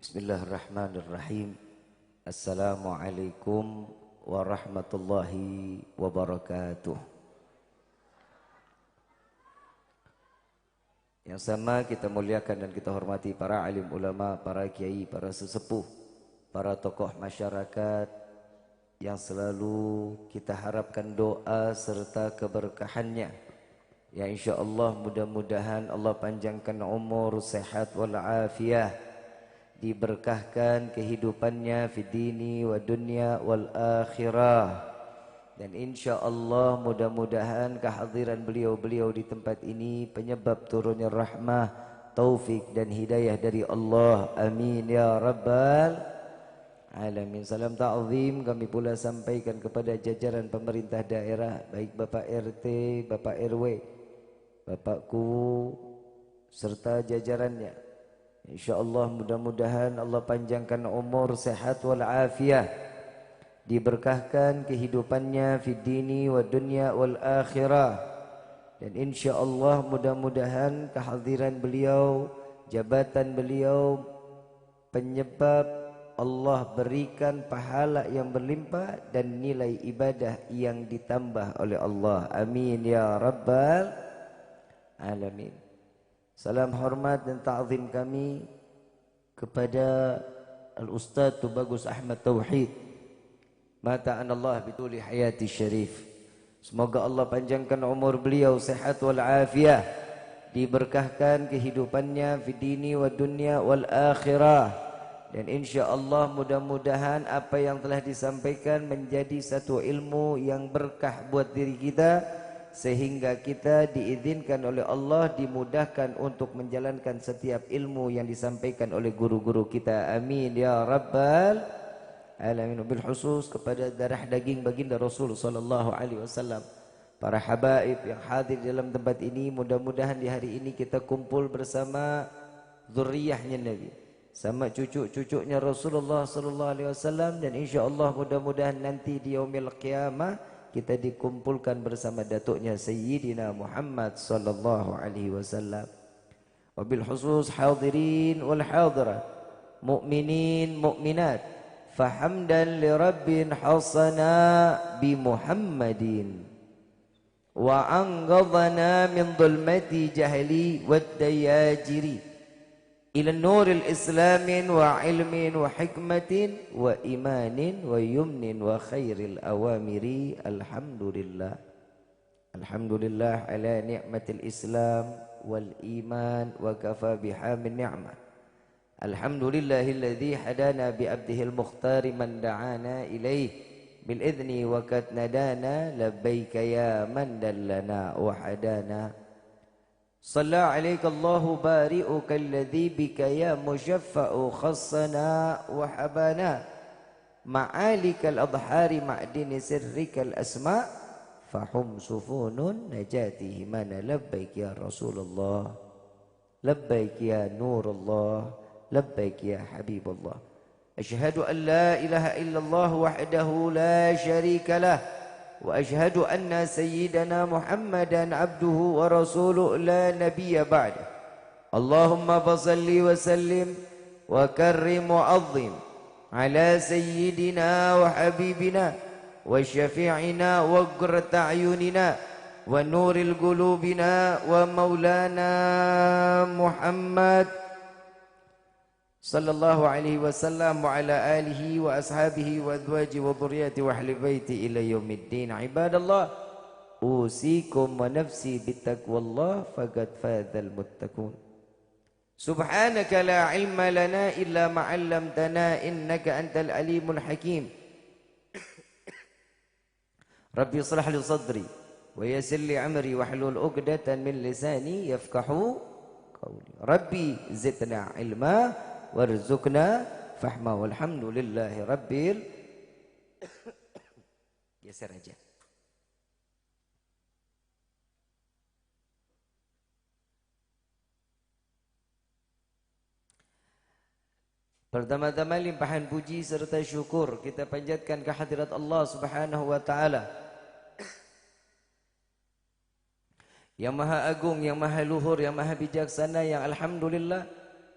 Bismillahirrahmanirrahim. Assalamualaikum warahmatullahi wabarakatuh. Yang sama kita muliakan dan kita hormati para alim ulama, para kiai, para sesepuh, para tokoh masyarakat yang selalu kita harapkan doa serta keberkahannya. Ya insyaallah mudah-mudahan Allah panjangkan umur, sehat wal afiyah, diberkahkan kehidupannya fi dini wa dunya wal akhirah, dan insyaallah mudah-mudahan kehadiran beliau-beliau di tempat ini penyebab turunnya rahmah, taufik dan hidayah dari Allah. Amin ya rabbal alamin. Salam ta'zim kami pula sampaikan kepada jajaran pemerintah daerah, baik Bapak RT, Bapak RW, Bapakku serta jajarannya. InsyaAllah mudah-mudahan Allah panjangkan umur, sehat wal afiyah, diberkahkan kehidupannya fi dini wa dunya wal akhirah, dan insyaallah mudah-mudahan kehadiran beliau, jabatan beliau penyebab Allah berikan pahala yang berlimpah dan nilai ibadah yang ditambah oleh Allah. Amin ya rabbal alamin. Salam hormat dan ta'zim kami kepada Al-Ustaz Tubagus Ahmad Tauhid, mata'anallah bituli hayati syarif. Semoga Allah panjangkan umur beliau, sehat wal afiyah, diberkahkan kehidupannya fi dini wa dunya wal akhirah, dan insyaallah mudah-mudahan apa yang telah disampaikan menjadi satu ilmu yang berkah buat diri kita, sehingga kita diizinkan oleh Allah, dimudahkan untuk menjalankan setiap ilmu yang disampaikan oleh guru-guru kita. Amin ya rabbal alamin. Bil khusus kepada darah daging baginda Rasul sallallahu alaihi wasallam, para habaib yang hadir dalam tempat ini, mudah-mudahan di hari ini kita kumpul bersama zuriyahnya Nabi, sama cucu-cucunya Rasulullah sallallahu alaihi wasallam, dan insyaallah mudah-mudahan nanti di yaumil qiyamah kita dikumpulkan bersama datuknya Sayyidina Muhammad sallallahu alaihi wasallam. Wabil khusus hadirin wal hadirat, mukminin mukminat, fahamdan li rabbin hasana bi Muhammadin wa anqadhana min dhulmati jahli wad dayajiri ila nuril islamin wa ilmin wa hikmatin wa imanin wa yumnin wa khairil awamiri. Alhamdulillah, alhamdulillah ala ni'matil islam wal iman wa kafa bihamin ni'mah. Alhamdulillahilladzi hadana bi abdihil mukhtari man da'ana ilaih bil idni wa kat nadana labbaika ya man dallana wa hadana. Salla alaika Allahu bari'uka alladhi bika ya musyaffa'u khassana wa habana ma'alikal adhari ma'dini sirrikal asma' fahum sufunun najatihi mana. Labbaik ya Rasulullah, labbaik ya Nurullah, labbaik ya Habibullah. Ashhadu an la ilaha illallah wahdahu la syarika lah, wa ashhadu anna sayyidana Muhammadan abduhu wa rasuluhu la nabiyya ba'da. Allahumma fasalli wa sallim wa karrim wa azim ala sayyidina wa habibina wa syafi'ina wa qurrata a'yunina wa nuril qulubina wa maulana Muhammad sallallahu alaihi wasallam wa ala alihi wa ashabihi wa azwaji wa dhurriyyati wa ahli baiti ila yaumiddin. Ibadallah, usikum wa nafsi bittaqwallah faqad fadzal muttaqun. Subhanaka la ilma lana illa ma 'allamtana innaka antal alimul hakim. Rabbi ishrah li sadri wa yassir li amri wahlul 'uqdatan min lisani yafqahu qawli. Rabbi zidna ilma warzuqna fahma. Walhamdulillahi rabbil geser aja. Pertama-tama limpahan puji serta syukur kita panjatkan kehadirat Allah Subhanahu wa taala yang maha agung, yang maha luhur, yang maha bijaksana, yang alhamdulillah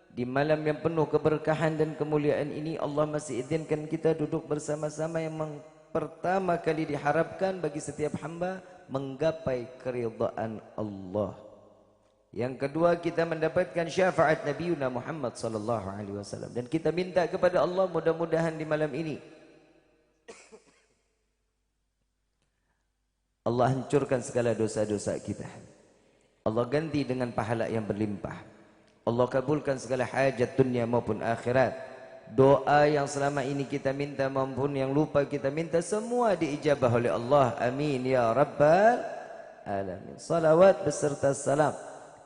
Di malam yang penuh keberkahan dan kemuliaan ini Allah masih izinkan kita duduk bersama-sama yang pertama kali diharapkan bagi setiap hamba menggapai keridhaan Allah. Yang kedua kita mendapatkan syafaat Nabi Muhammad sallallahu alaihi wasallam dan kita minta kepada Allah mudah-mudahan di malam ini Allah hancurkan segala dosa-dosa kita. Allah ganti dengan pahala yang berlimpah. Allah kabulkan segala hajat dunia maupun akhirat. Doa yang selama ini kita minta maupun yang lupa kita minta semua diijabah oleh Allah. Amin ya rabbal alamin. Salawat beserta salam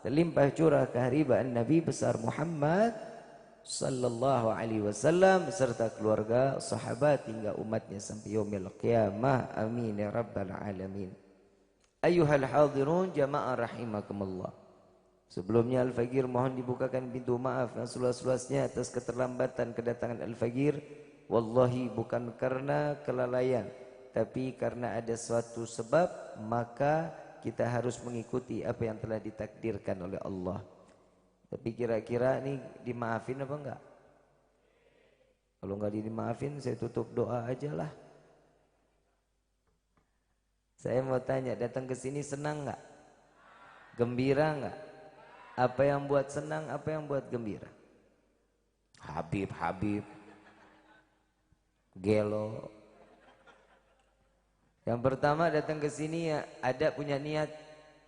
terlimpah curah keharibaan Nabi besar Muhammad sallallahu alaihi wasallam beserta keluarga, sahabat hingga umatnya sampai yaumil qiyamah. Amin ya rabbal alamin. Ayyuhal hadirun jamaah rahimakumullah. Sebelumnya Al-Fagir mohon dibukakan pintu maaf yang seluas-luasnya atas keterlambatan kedatangan Al-Fagir. Wallahi bukan karena kelalaian, tapi karena ada suatu sebab maka kita harus mengikuti apa yang telah ditakdirkan oleh Allah. Tapi kira-kira ini dimaafin apa enggak? Kalau enggak dimaafin saya tutup doa aja lah. Saya mau tanya, datang ke sini senang enggak? Gembira enggak? Apa yang buat senang, apa yang buat gembira? Habib, gelo. Yang pertama datang ke sini ya ada punya niat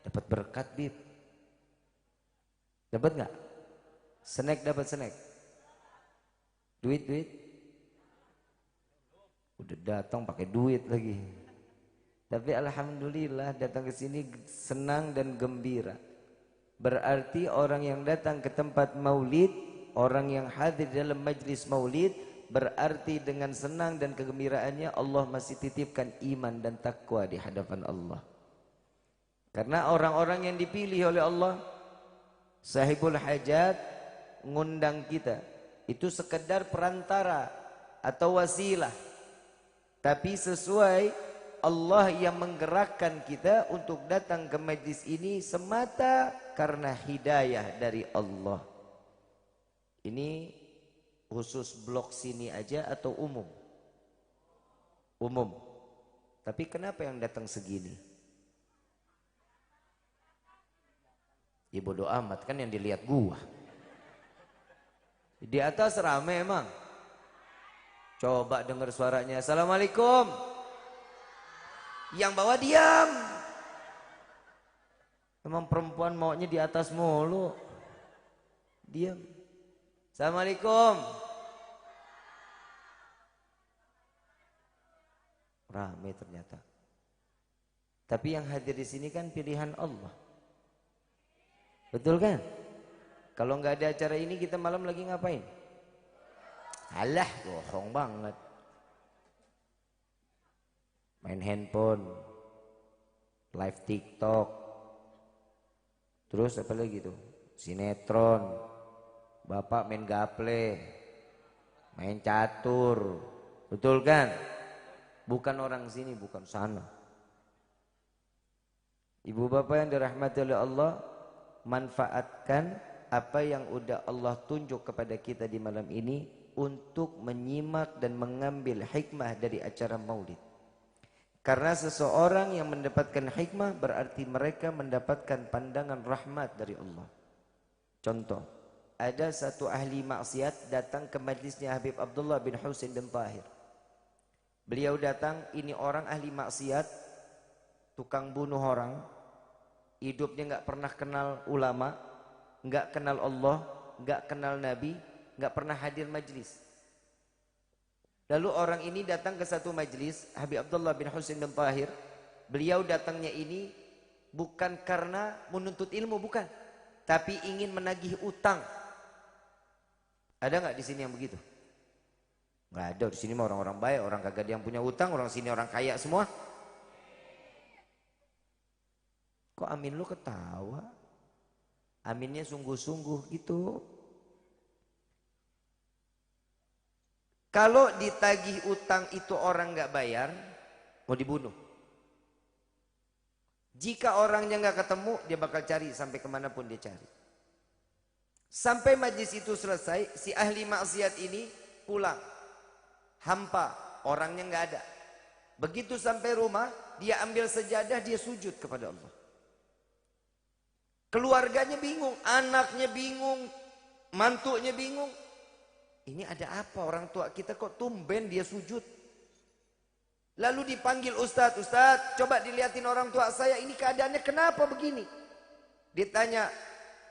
dapat berkat, Bib. Dapat nggak? Snack dapat snack. Duit. Udah datang pakai duit lagi. Tapi alhamdulillah datang ke sini senang dan gembira. Berarti orang yang datang ke tempat maulid, orang yang hadir dalam majlis maulid, berarti dengan senang dan kegembiraannya Allah masih titipkan iman dan takwa di hadapan Allah. Karena orang-orang yang dipilih oleh Allah, sahibul hajat, ngundang kita, itu sekedar perantara atau wasilah. Tapi sesuai Allah yang menggerakkan kita untuk datang ke majlis ini semata karena hidayah dari Allah. Ini khusus blok sini aja atau umum? Umum. Tapi kenapa yang datang segini? Ya bodo amat, kan yang dilihat gua. Di atas rame emang. Coba dengar suaranya. Assalamualaikum. Yang bawah diam. Memang perempuan maunya di atas mulu. Diam. Assalamualaikum. Ramai ternyata. Tapi yang hadir di sini kan pilihan Allah. Betul kan? Kalau nggak ada acara ini kita malam lagi ngapain? Alah, bohong banget. Main handphone, live TikTok, terus apa lagi tuh? Sinetron, bapak main gaple, main catur, betul kan? Bukan orang sini, bukan sana. Ibu bapak yang dirahmati oleh Allah, manfaatkan apa yang udah Allah tunjuk kepada kita di malam ini untuk menyimak dan mengambil hikmah dari acara maulid. Karena seseorang yang mendapatkan hikmah berarti mereka mendapatkan pandangan rahmat dari Allah. Contoh, ada satu ahli maksiat datang ke majlisnya Habib Abdullah bin Husain bin Tahir. Beliau datang, ini orang ahli maksiat, tukang bunuh orang, hidupnya nggak pernah kenal ulama, nggak kenal Allah, nggak kenal Nabi, nggak pernah hadir majlis. Lalu orang ini datang ke satu majlis, Habib Abdullah bin Husain bin Tahir. Beliau datangnya ini bukan karena menuntut ilmu, bukan. Tapi ingin menagih utang. Ada nggak di sini yang begitu? Nggak ada, di sini mah orang-orang baik, orang kagak ada yang punya utang, orang sini orang kaya semua. Kok amin lu ketawa? Aminnya sungguh-sungguh gitu. Kalau ditagih utang itu orang nggak bayar, mau dibunuh. Jika orangnya nggak ketemu, dia bakal cari sampai kemanapun dia cari. Sampai majlis itu selesai, si ahli maksiat ini pulang. Hampa, orangnya nggak ada. Begitu sampai rumah, dia ambil sejadah, dia sujud kepada Allah. Keluarganya bingung, anaknya bingung, mantunya bingung. Ini ada apa, orang tua kita kok tumben dia sujud? Lalu dipanggil Ustadz, Ustadz coba dilihatin orang tua saya, ini keadaannya kenapa begini? Ditanya,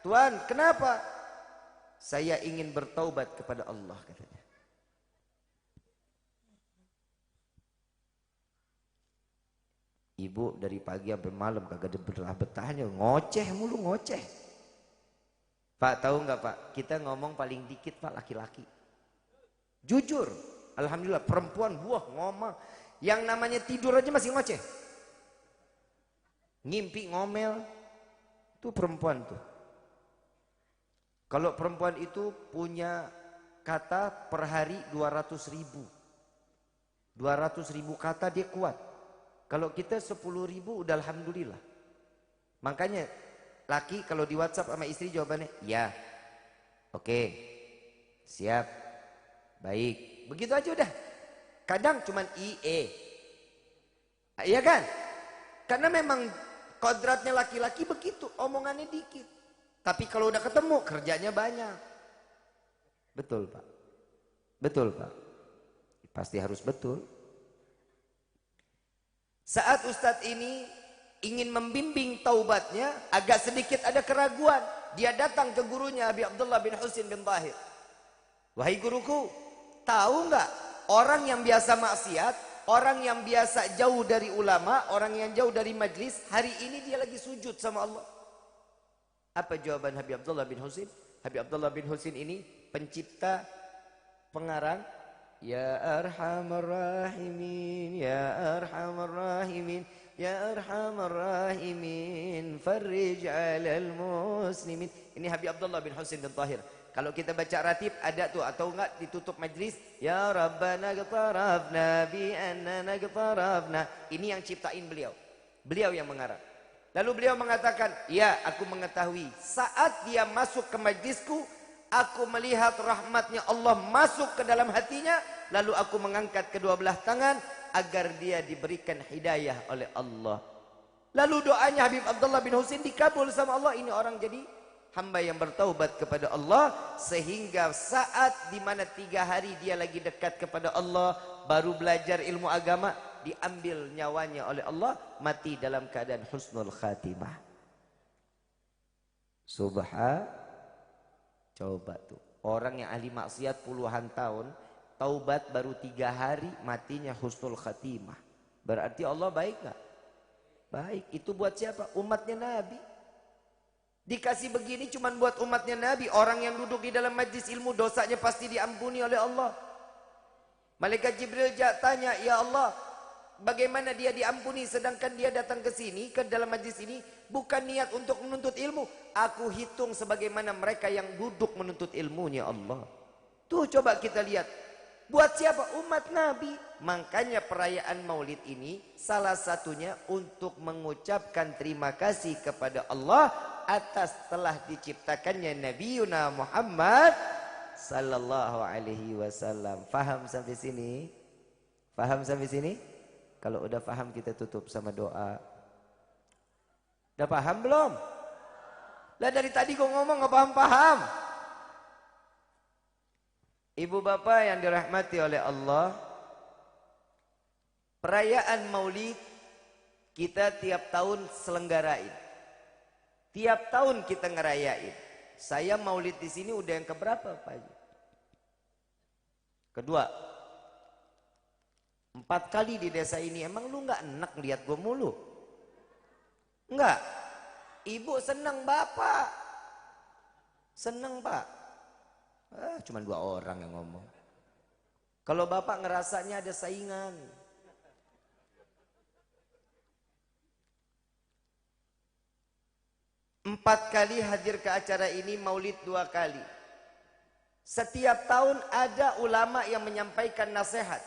Tuan kenapa? Saya ingin bertaubat kepada Allah, katanya. Ibu dari pagi sampai malam kagak ada betah-betahnya, ngoceh mulu, ngoceh. Pak, tahu nggak Pak, kita ngomong paling dikit Pak laki-laki. Jujur, alhamdulillah perempuan buah ngomong. Yang namanya tidur aja masih ngoceh. Ngimpi ngomel, itu perempuan tuh. Kalau perempuan itu punya kata per hari 200.000. 200.000 kata dia kuat. Kalau kita 10.000 udah alhamdulillah. Makanya laki kalau di WhatsApp sama istri jawabannya ya, oke, siap, baik, begitu aja udah. Kadang cuman IE, iya kan? Karena memang kodratnya laki-laki begitu, omongannya dikit. Tapi kalau udah ketemu kerjanya banyak. Betul Pak, betul Pak, pasti harus betul. Saat Ustadz ini ingin membimbing taubatnya, agak sedikit ada keraguan. Dia datang ke gurunya Habib Abdullah bin Husin bin Tahir. Wahai guruku, tahu nggak orang yang biasa maksiat, orang yang biasa jauh dari ulama, orang yang jauh dari majlis, hari ini dia lagi sujud sama Allah. Apa jawaban Habib Abdullah bin Husin? Habib Abdullah bin Husin ini pencipta, pengarang Ya Arhamar Rahimin, Ya Arhamar Rahimin, Ya Arhamar Rahimin, Farrij 'alal muslimin. Ini Habib Abdullah bin Husin bin Tahir. Kalau kita baca ratib ada tuh, atau enggak ditutup majlis, Ya Rabbana qtarafna bi annana qtarafna. Ini yang ciptain beliau. Beliau yang mengarang. Lalu beliau mengatakan, ya aku mengetahui saat dia masuk ke majlisku, aku melihat rahmatnya Allah masuk ke dalam hatinya, lalu aku mengangkat kedua belah tangan agar dia diberikan hidayah oleh Allah. Lalu doanya Habib Abdullah bin Husin dikabul sama Allah. Ini orang jadi hamba yang bertaubat kepada Allah, sehingga saat dimana 3 hari dia lagi dekat kepada Allah, baru belajar ilmu agama, diambil nyawanya oleh Allah, mati dalam keadaan husnul khatimah. Coba tuh, orang yang ahli maksiat puluhan tahun, taubat baru 3 hari, matinya husnul khatimah. Berarti Allah baik gak? Baik. Itu buat siapa? Umatnya Nabi. Dikasih begini cuman buat umatnya Nabi. Orang yang duduk di dalam majlis ilmu, dosanya pasti diampuni oleh Allah. Malaikat Jibril tanya, ya Allah, bagaimana dia diampuni sedangkan dia datang ke sini, ke dalam majlis ini bukan niat untuk menuntut ilmu. Aku hitung sebagaimana mereka yang duduk menuntut ilmunya Allah. Tuh coba kita lihat. Buat siapa? Umat Nabi. Makanya perayaan Maulid ini salah satunya untuk mengucapkan terima kasih kepada Allah atas telah diciptakannya Nabiuna Muhammad sallallahu alaihi wasallam. Faham sampai sini? Faham sampai sini? Kalau udah paham kita tutup sama doa. Udah paham belum? Lah dari tadi gua ngomong nggak paham-paham. Ibu bapak yang dirahmati oleh Allah, perayaan Maulid kita tiap tahun selenggarain. Tiap tahun kita ngerayain. Saya Maulid di sini udah yang keberapa Pak Haji? Kedua. 4 kali di desa ini. Emang lu nggak enak lihat gue mulu? Enggak. Ibu seneng bapak. Seneng pak. Cuman 2 orang yang ngomong. Kalau bapak ngerasanya ada saingan. Empat kali hadir ke acara ini, Maulid 2 kali. Setiap tahun ada ulama yang menyampaikan nasihat.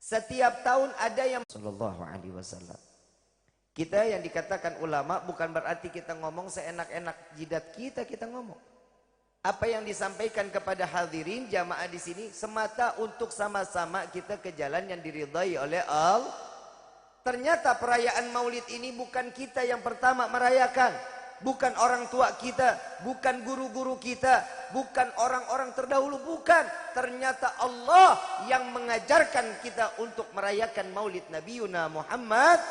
Setiap tahun ada yang Sallallahu Alaihi Wasallam. Kita yang dikatakan ulama bukan berarti kita ngomong seenak-enak jidat kita ngomong. Apa yang disampaikan kepada hadirin jamaah di sini semata untuk sama-sama kita ke jalan yang diridhai oleh Allah. Ternyata perayaan Maulid ini bukan kita yang pertama merayakan, bukan orang tua kita, bukan guru-guru kita, bukan orang-orang terdahulu, bukan. Ternyata Allah yang mengajarkan kita untuk merayakan Maulid Nabiuna Muhammad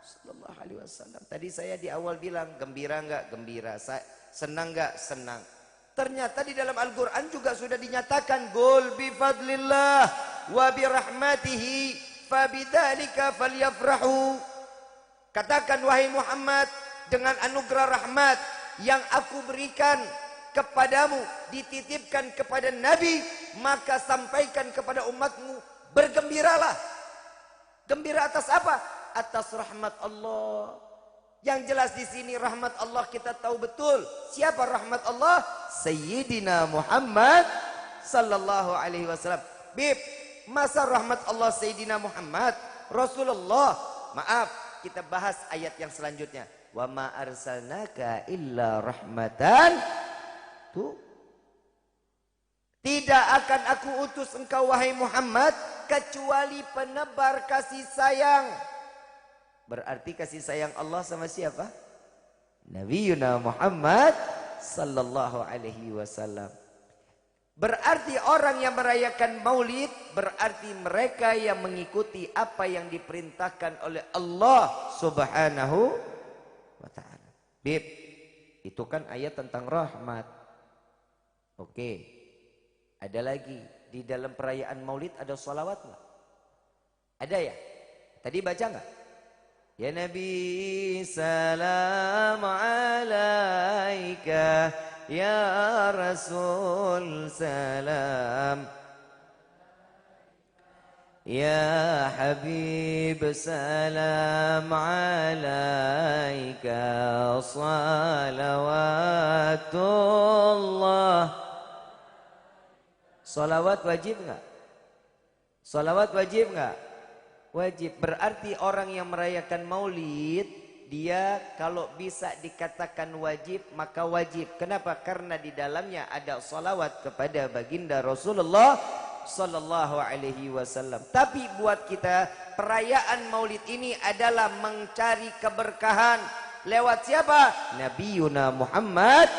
sallallahu alaihi wasallam. Tadi saya di awal bilang gembira enggak? Gembira. Senang enggak? Senang. Ternyata di dalam Al-Quran juga sudah dinyatakan Qul bifadlillah wa birahmatihi fabidzalika falyafrahu. Katakan wahai Muhammad, dengan anugerah rahmat yang aku berikan kepadamu, dititipkan kepada Nabi, maka sampaikan kepada umatmu, bergembiralah. Gembira atas apa? Atas rahmat Allah. Yang jelas di sini rahmat Allah kita tahu betul. Siapa rahmat Allah? Sayyidina Muhammad sallallahu alaihi wasallam. Bib, masa rahmat Allah Sayyidina Muhammad Rasulullah? Maaf, kita bahas ayat yang selanjutnya. Wa ma arsalnaka illa rahmatan. Tuh. Tidak akan aku utus engkau wahai Muhammad kecuali penebar kasih sayang. Berarti kasih sayang Allah sama siapa? Nabiuna Muhammad sallallahu alaihi wasallam. Berarti orang yang merayakan Maulid berarti mereka yang mengikuti apa yang diperintahkan oleh Allah Subhanahu wa taala. Bib, itu kan ayat tentang rahmat. Oke. Ada lagi di dalam perayaan Maulid ada sholawat nggak? Ada ya? Tadi baca nggak? Ya Nabi salam alaika, ya Rasul salam, ya Habib salam alaika, salawatullah. Salawat wajib nggak? Salawat wajib nggak? Wajib. Berarti orang yang merayakan Maulid, dia kalau bisa dikatakan wajib maka wajib. Kenapa? Karena di dalamnya ada salawat kepada baginda Rasulullah sallallahu alaihi wasallam. Tapi buat kita perayaan Maulid ini adalah mencari keberkahan lewat siapa? Nabiuna Muhammad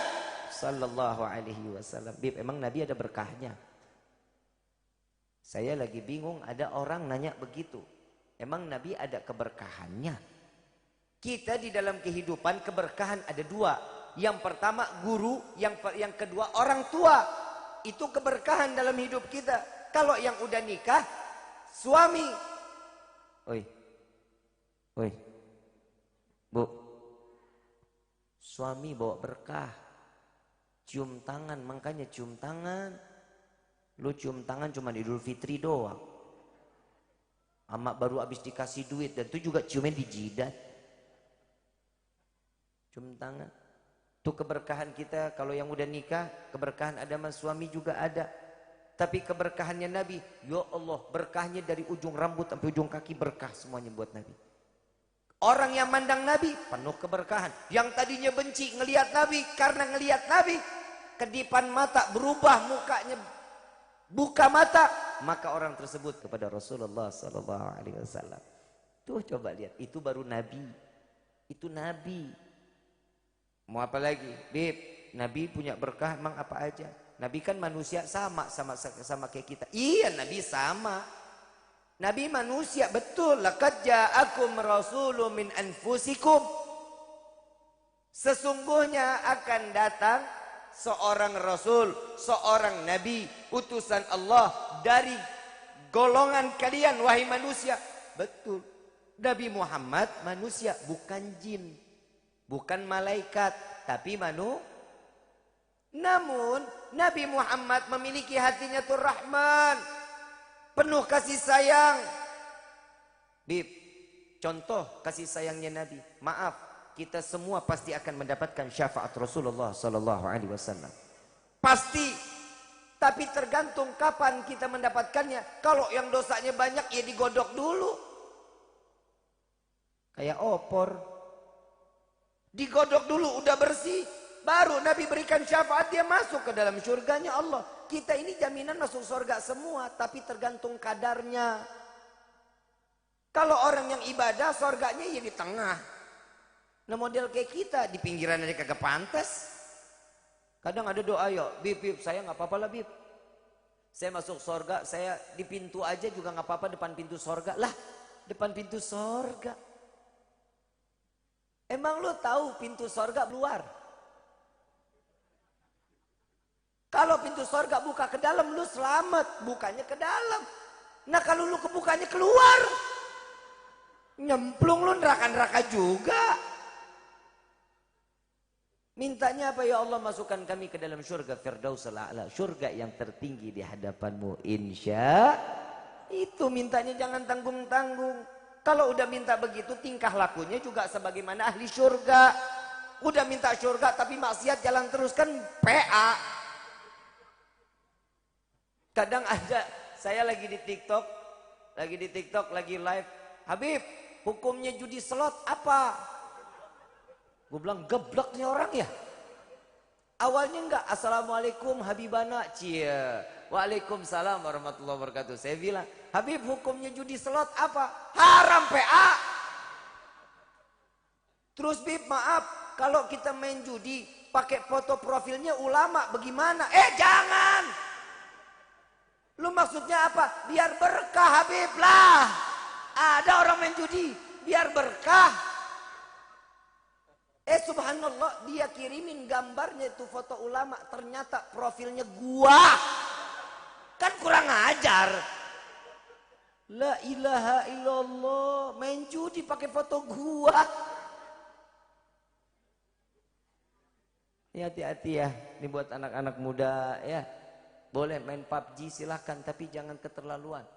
sallallahu alaihi wasallam. Bib, emang Nabi ada berkahnya? Saya lagi bingung, ada orang nanya begitu. Emang Nabi ada keberkahannya? Kita di dalam kehidupan keberkahan ada dua. Yang pertama guru, yang kedua orang tua. Itu keberkahan dalam hidup kita. Kalau yang udah nikah, suami. Oi, oi, bu, suami bawa berkah. Cium tangan, makanya cium tangan. Lu cium tangan cuma Idul Fitri doang. Amak baru habis dikasih duit dan itu juga ciumnya di jidat. Cium tangan. Itu keberkahan kita kalau yang udah nikah, keberkahan ada sama suami juga ada. Tapi keberkahannya Nabi, ya Allah, berkahnya dari ujung rambut sampai ujung kaki berkah semuanya buat Nabi. Orang yang mandang Nabi penuh keberkahan. Yang tadinya benci ngelihat Nabi, karena ngelihat Nabi, kedipan mata berubah mukanya, buka mata, maka orang tersebut kepada Rasulullah sallallahu alaihi wasallam. Tuh coba lihat, itu baru Nabi. Itu Nabi. Mau apa lagi? Bib, Nabi punya berkah emang apa aja? Nabi kan manusia sama kayak kita. Iya, Nabi sama. Nabi manusia, betul. Laqad ja'akum rasulun min anfusikum. Sesungguhnya akan datang seorang rasul, seorang nabi, utusan Allah dari golongan kalian wahai manusia. Betul. Nabi Muhammad manusia, bukan jin, bukan malaikat, tapi Namun Nabi Muhammad memiliki hatinya tuh Rahman, penuh kasih sayang. Bib, contoh kasih sayangnya Nabi. Maaf, kita semua pasti akan mendapatkan syafaat Rasulullah sallallahu alaihi wasallam. Pasti. Tapi tergantung kapan kita mendapatkannya. Kalau yang dosanya banyak ya digodok dulu. Kayak opor. Digodok dulu udah bersih, baru Nabi berikan syafaat, dia masuk ke dalam surganya Allah. Kita ini jaminan masuk surga semua, tapi tergantung kadarnya. Kalau orang yang ibadah, surganya ya di tengah. Nah model kayak kita, di pinggiran aja kagak pantas. Kadang ada doa, yuk Bib, saya nggak apa-apa lah Bib. Saya masuk surga, saya di pintu aja juga nggak apa-apa, depan pintu surga. Lah, depan pintu surga. Emang lu tahu pintu surga luar? Kalau pintu surga buka ke dalam, lu selamat. Bukanya ke dalam. Nah kalau lu kebukanya keluar, nyemplung lu neraka-neraka juga. Mintanya apa? Ya Allah, masukkan kami ke dalam surga Firdausul A'la, surga yang tertinggi di hadapanmu, insya. Itu mintanya, jangan tanggung-tanggung. Kalau udah minta begitu, tingkah lakunya juga sebagaimana ahli surga. Udah minta surga tapi maksiat jalan terus, kan PA. Kadang ada, saya lagi di TikTok, lagi live. Habib, hukumnya judi slot apa? Gue bilang, geblek nih orang ya. Awalnya enggak, assalamualaikum Habibana, cia. Waalaikumsalam warahmatullahi wabarakatuh. Saya bilang, Habib, hukumnya judi slot apa? Haram PA. Terus Bib, maaf, kalau kita main judi pakai foto profilnya ulama bagaimana? Jangan. Lu maksudnya apa? Biar berkah Habib lah. Ada orang main judi biar berkah. Subhanallah, dia kirimin gambarnya itu foto ulama, ternyata profilnya gua. Kan kurang ajar. La ilaha illallah, main judi pakai foto gua. Ya hati-hati ya, ini buat anak-anak muda ya. Boleh main PUBG silahkan, tapi jangan keterlaluan.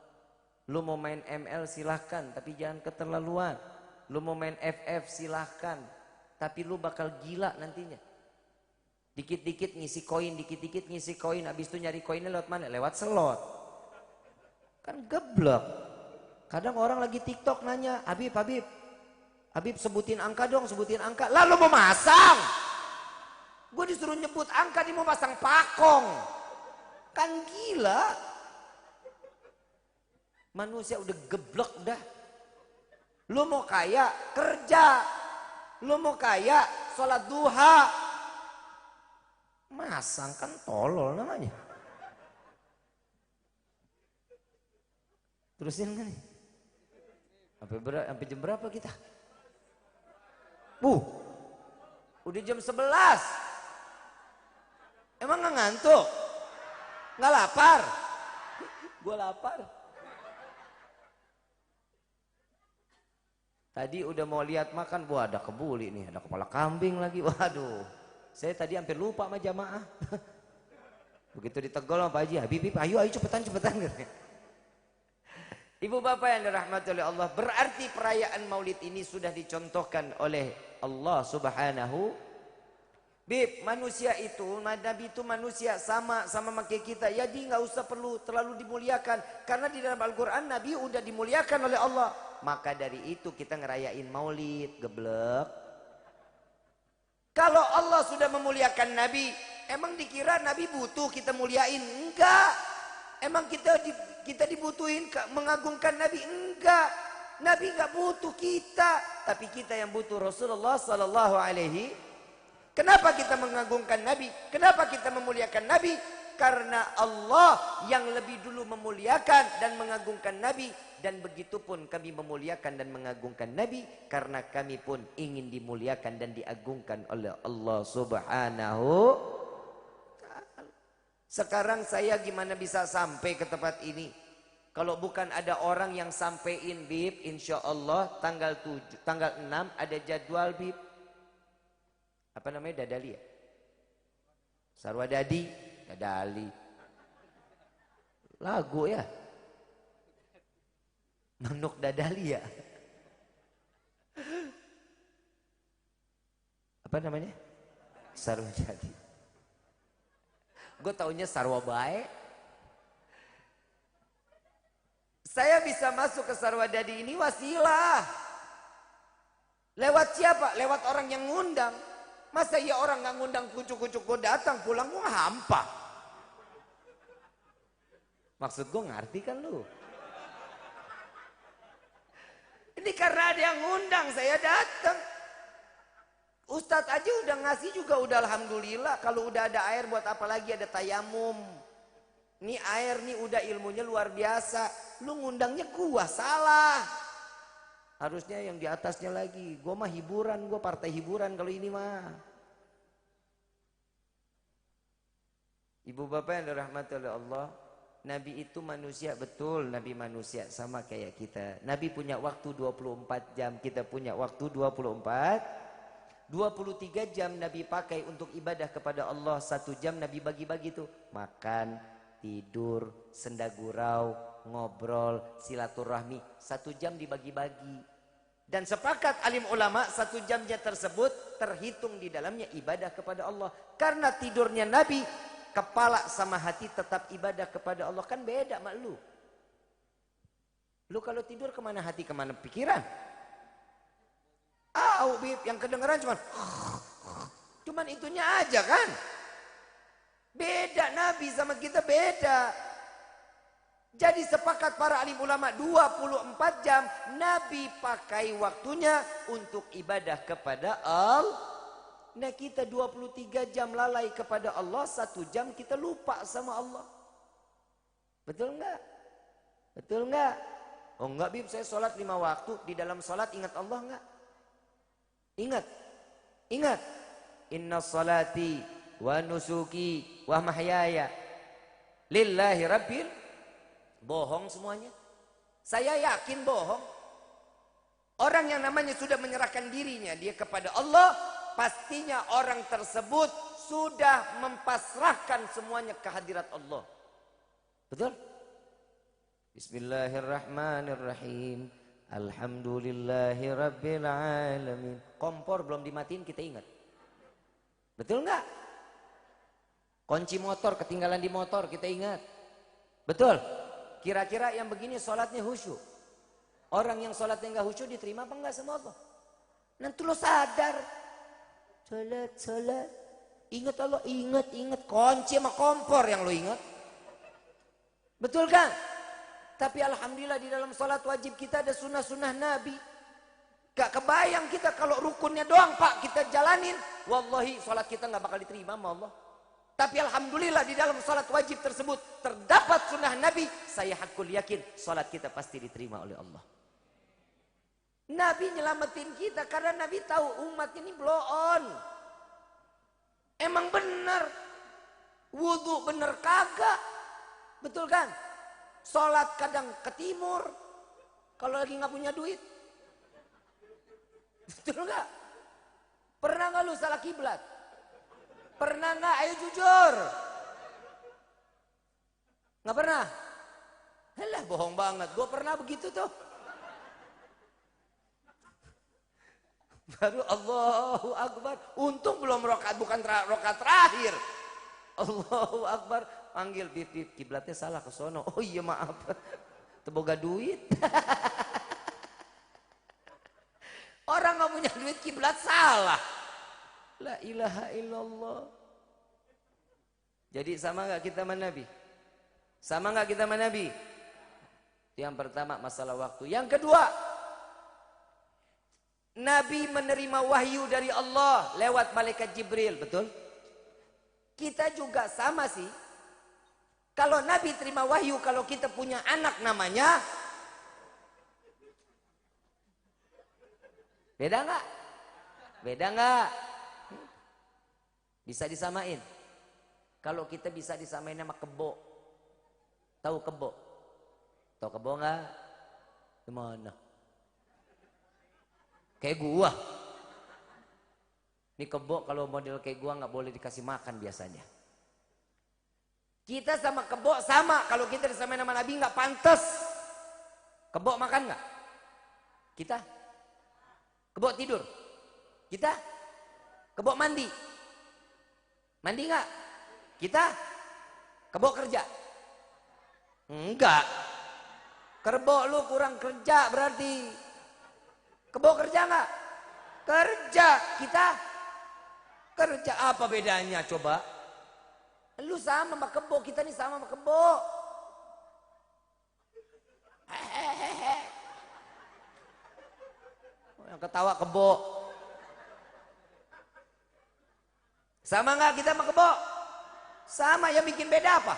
Lu mau main ML silahkan, tapi jangan keterlaluan. Lu mau main FF silahkan, tapi lu bakal gila nantinya. Dikit-dikit ngisi koin, dikit-dikit ngisi koin, habis itu nyari koinnya lewat mana? Lewat slot. Kan geblek. Kadang orang lagi TikTok nanya, Habib sebutin angka dong, sebutin angka. Lalu mau masang. Gue disuruh nyebut angka, dia mau pasang pakong. Kan gila. Manusia udah geblek dah. Lu mau kaya, kerja. Lu mau kaya, sholat duha. Masang, kan tolol namanya. Terusin kan nih. Sampai jam berapa kita? Udah jam 11. Emang gak ngantuk? Gak lapar? Gue lapar. Tadi udah mau lihat makan, wah ada kebuli nih, ada kepala kambing lagi. Waduh, saya tadi hampir lupa sama jamaah. Begitu ditegur sama Pak Haji, Habib, ayo cepetan. Ibu bapak yang dirahmati oleh Allah, berarti perayaan maulid ini sudah dicontohkan oleh Allah subhanahu. Bib, manusia itu, Nabi itu manusia sama makai kita. Jadi nggak usah perlu terlalu dimuliakan. Karena di dalam Al-Quran Nabi udah dimuliakan oleh Allah. Maka dari itu kita ngerayain maulid, geblek. Kalau Allah sudah memuliakan Nabi, emang dikira Nabi butuh kita muliain? Enggak. Emang kita dibutuhin mengagungkan Nabi? Enggak. Nabi enggak butuh kita, tapi kita yang butuh Rasulullah sallallahu alaihi. Kenapa kita mengagungkan Nabi? Kenapa kita memuliakan Nabi? Karena Allah yang lebih dulu memuliakan dan mengagungkan Nabi. Dan begitu pun kami memuliakan dan mengagungkan Nabi. Karena kami pun ingin dimuliakan dan diagungkan oleh Allah subhanahu. Sekarang saya gimana bisa sampai ke tempat ini? Kalau bukan ada orang yang sampein Bib, insya Allah tanggal 6 ada jadwal Bib. Apa namanya, dadali ya? Sarwadadi, dadali. Lagu ya? Manuk dadali ya? Apa namanya? Sarwadadi. Gue taunya sarwa bae. Saya bisa masuk ke Sarwadadi ini wasilah. Lewat siapa? Lewat orang yang ngundang. Masa ya orang nggak ngundang kucuk-kucuk gue datang, pulang gue hampa. Maksud gue ngerti kan lu? Ini karena ada yang ngundang saya datang. Ustadz aja udah ngasih juga udah alhamdulillah. Kalau udah ada air buat apa lagi ada tayamum. Ini air nih udah ilmunya luar biasa. Lu ngundangnya gua salah. Harusnya yang di atasnya lagi. Gua mah hiburan, gua partai hiburan kalau ini mah. Ibu bapak yang dirahmati oleh Allah, Nabi itu manusia, betul Nabi manusia sama kayak kita. Nabi punya waktu 24 jam, kita punya waktu 23 jam Nabi pakai untuk ibadah kepada Allah. 1 jam Nabi bagi-bagi tuh. Makan, tidur, senda gurau, ngobrol, silaturahmi. 1 jam dibagi-bagi. Dan sepakat alim ulama 1 jamnya tersebut terhitung di dalamnya ibadah kepada Allah. Karena tidurnya Nabi, kepala sama hati tetap ibadah kepada Allah. Kan beda sama lu. Lu kalau tidur kemana hati, kemana pikiran? Bib, yang kedengeran cuman itunya aja kan. Beda Nabi sama kita beda. Jadi sepakat para alim ulama 24 jam Nabi pakai waktunya untuk ibadah kepada Allah. Nah kita 23 jam lalai kepada Allah, 1 jam kita lupa sama Allah. Betul enggak? Betul enggak? Oh enggak Bib, saya sholat 5 waktu. Di dalam sholat ingat Allah enggak? Ingat. Ingat. Inna salati wa nusuki wa mahyaya lillahi rabbil. Bohong semuanya. Saya yakin bohong. Orang yang namanya sudah menyerahkan dirinya dia kepada Allah, pastinya orang tersebut sudah mempasrahkan semuanya ke hadirat Allah. Betul? Bismillahirrahmanirrahim. Alhamdulillahi rabbil alamin. Kompor belum dimatiin kita ingat. Betul enggak? Kunci motor ketinggalan di motor kita ingat. Betul? Kira-kira yang begini sholatnya khusyuk. Orang yang sholatnya enggak khusyuk diterima apa enggak sama Allah? Nanti lo sadar. Sholat. Ingat Allah, ingat. Kunci sama kompor yang lo ingat. Betul kan? Tapi alhamdulillah di dalam sholat wajib kita ada sunnah-sunnah Nabi. Gak kebayang kita kalau rukunnya doang Pak kita jalanin. Wallahi sholat kita gak bakal diterima sama Allah. Tapi alhamdulillah di dalam sholat wajib tersebut terdapat sunnah Nabi. Saya hakul yakin sholat kita pasti diterima oleh Allah. Nabi nyelamatin kita karena Nabi tahu umat ini blow on. Emang bener. Wudhu bener kagak. Betul kan? Sholat kadang ke timur. Kalau lagi nggak punya duit. Betul nggak? Pernah nggak lu salah kiblat? Pernah nggak? Ayo jujur. Nggak pernah? Halah bohong banget. Gue pernah begitu tuh. Baru Allahu Akbar. Untung belum rokaat, bukan rokaat terakhir. Allahu Akbar. Panggil bib kiblatnya salah ke sono. Oh iya maaf. Teboga duit. Orang nggak punya duit kiblat salah. La ilaha illallah. Jadi sama nggak kita sama Nabi? Sama nggak kita sama Nabi? Yang pertama masalah waktu. Yang kedua, Nabi menerima wahyu dari Allah lewat malaikat Jibril, betul? Kita juga sama sih. Kalau Nabi terima wahyu, kalau kita punya anak namanya, beda nggak? Beda nggak? Bisa disamain. Kalau kita bisa disamain sama kebo. Tahu kebo? Tahu kebo nggak? Gimana? Kayak gua. Ini kebo kalau model kayak gua nggak boleh dikasih makan biasanya. Kita sama kebo sama. Kalau kita disamain sama Nabi nggak pantas. Kebo makan nggak? Kita? Kebo tidur? Kita? Kebo mandi? Mandi nggak? Kita? Kebo kerja? Enggak. Kebo lu kurang kerja berarti. Kebo kerja nggak? Kerja. Kita? Kerja apa bedanya coba? Lu sama sama kebo, kita nih sama sama kebo. Yang ketawa kebo. Sama nggak kita sama kebo? Sama, yang bikin beda apa?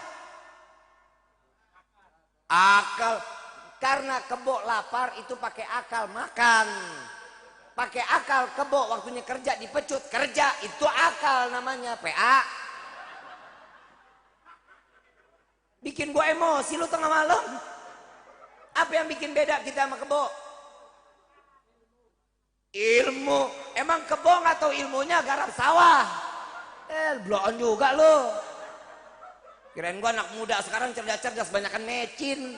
Akal. Karena kebo lapar itu pakai akal makan. Pakai akal kebo waktunya kerja dipecut kerja, itu akal namanya PA. Bikin gua emosi lu tengah malam. Apa yang bikin beda kita sama kebo? Ilmu. Emang kebo nggak tahu ilmunya garap sawah? Bloon juga lu. Kirain gua anak muda sekarang cerdas-cerdas banyakan mecin.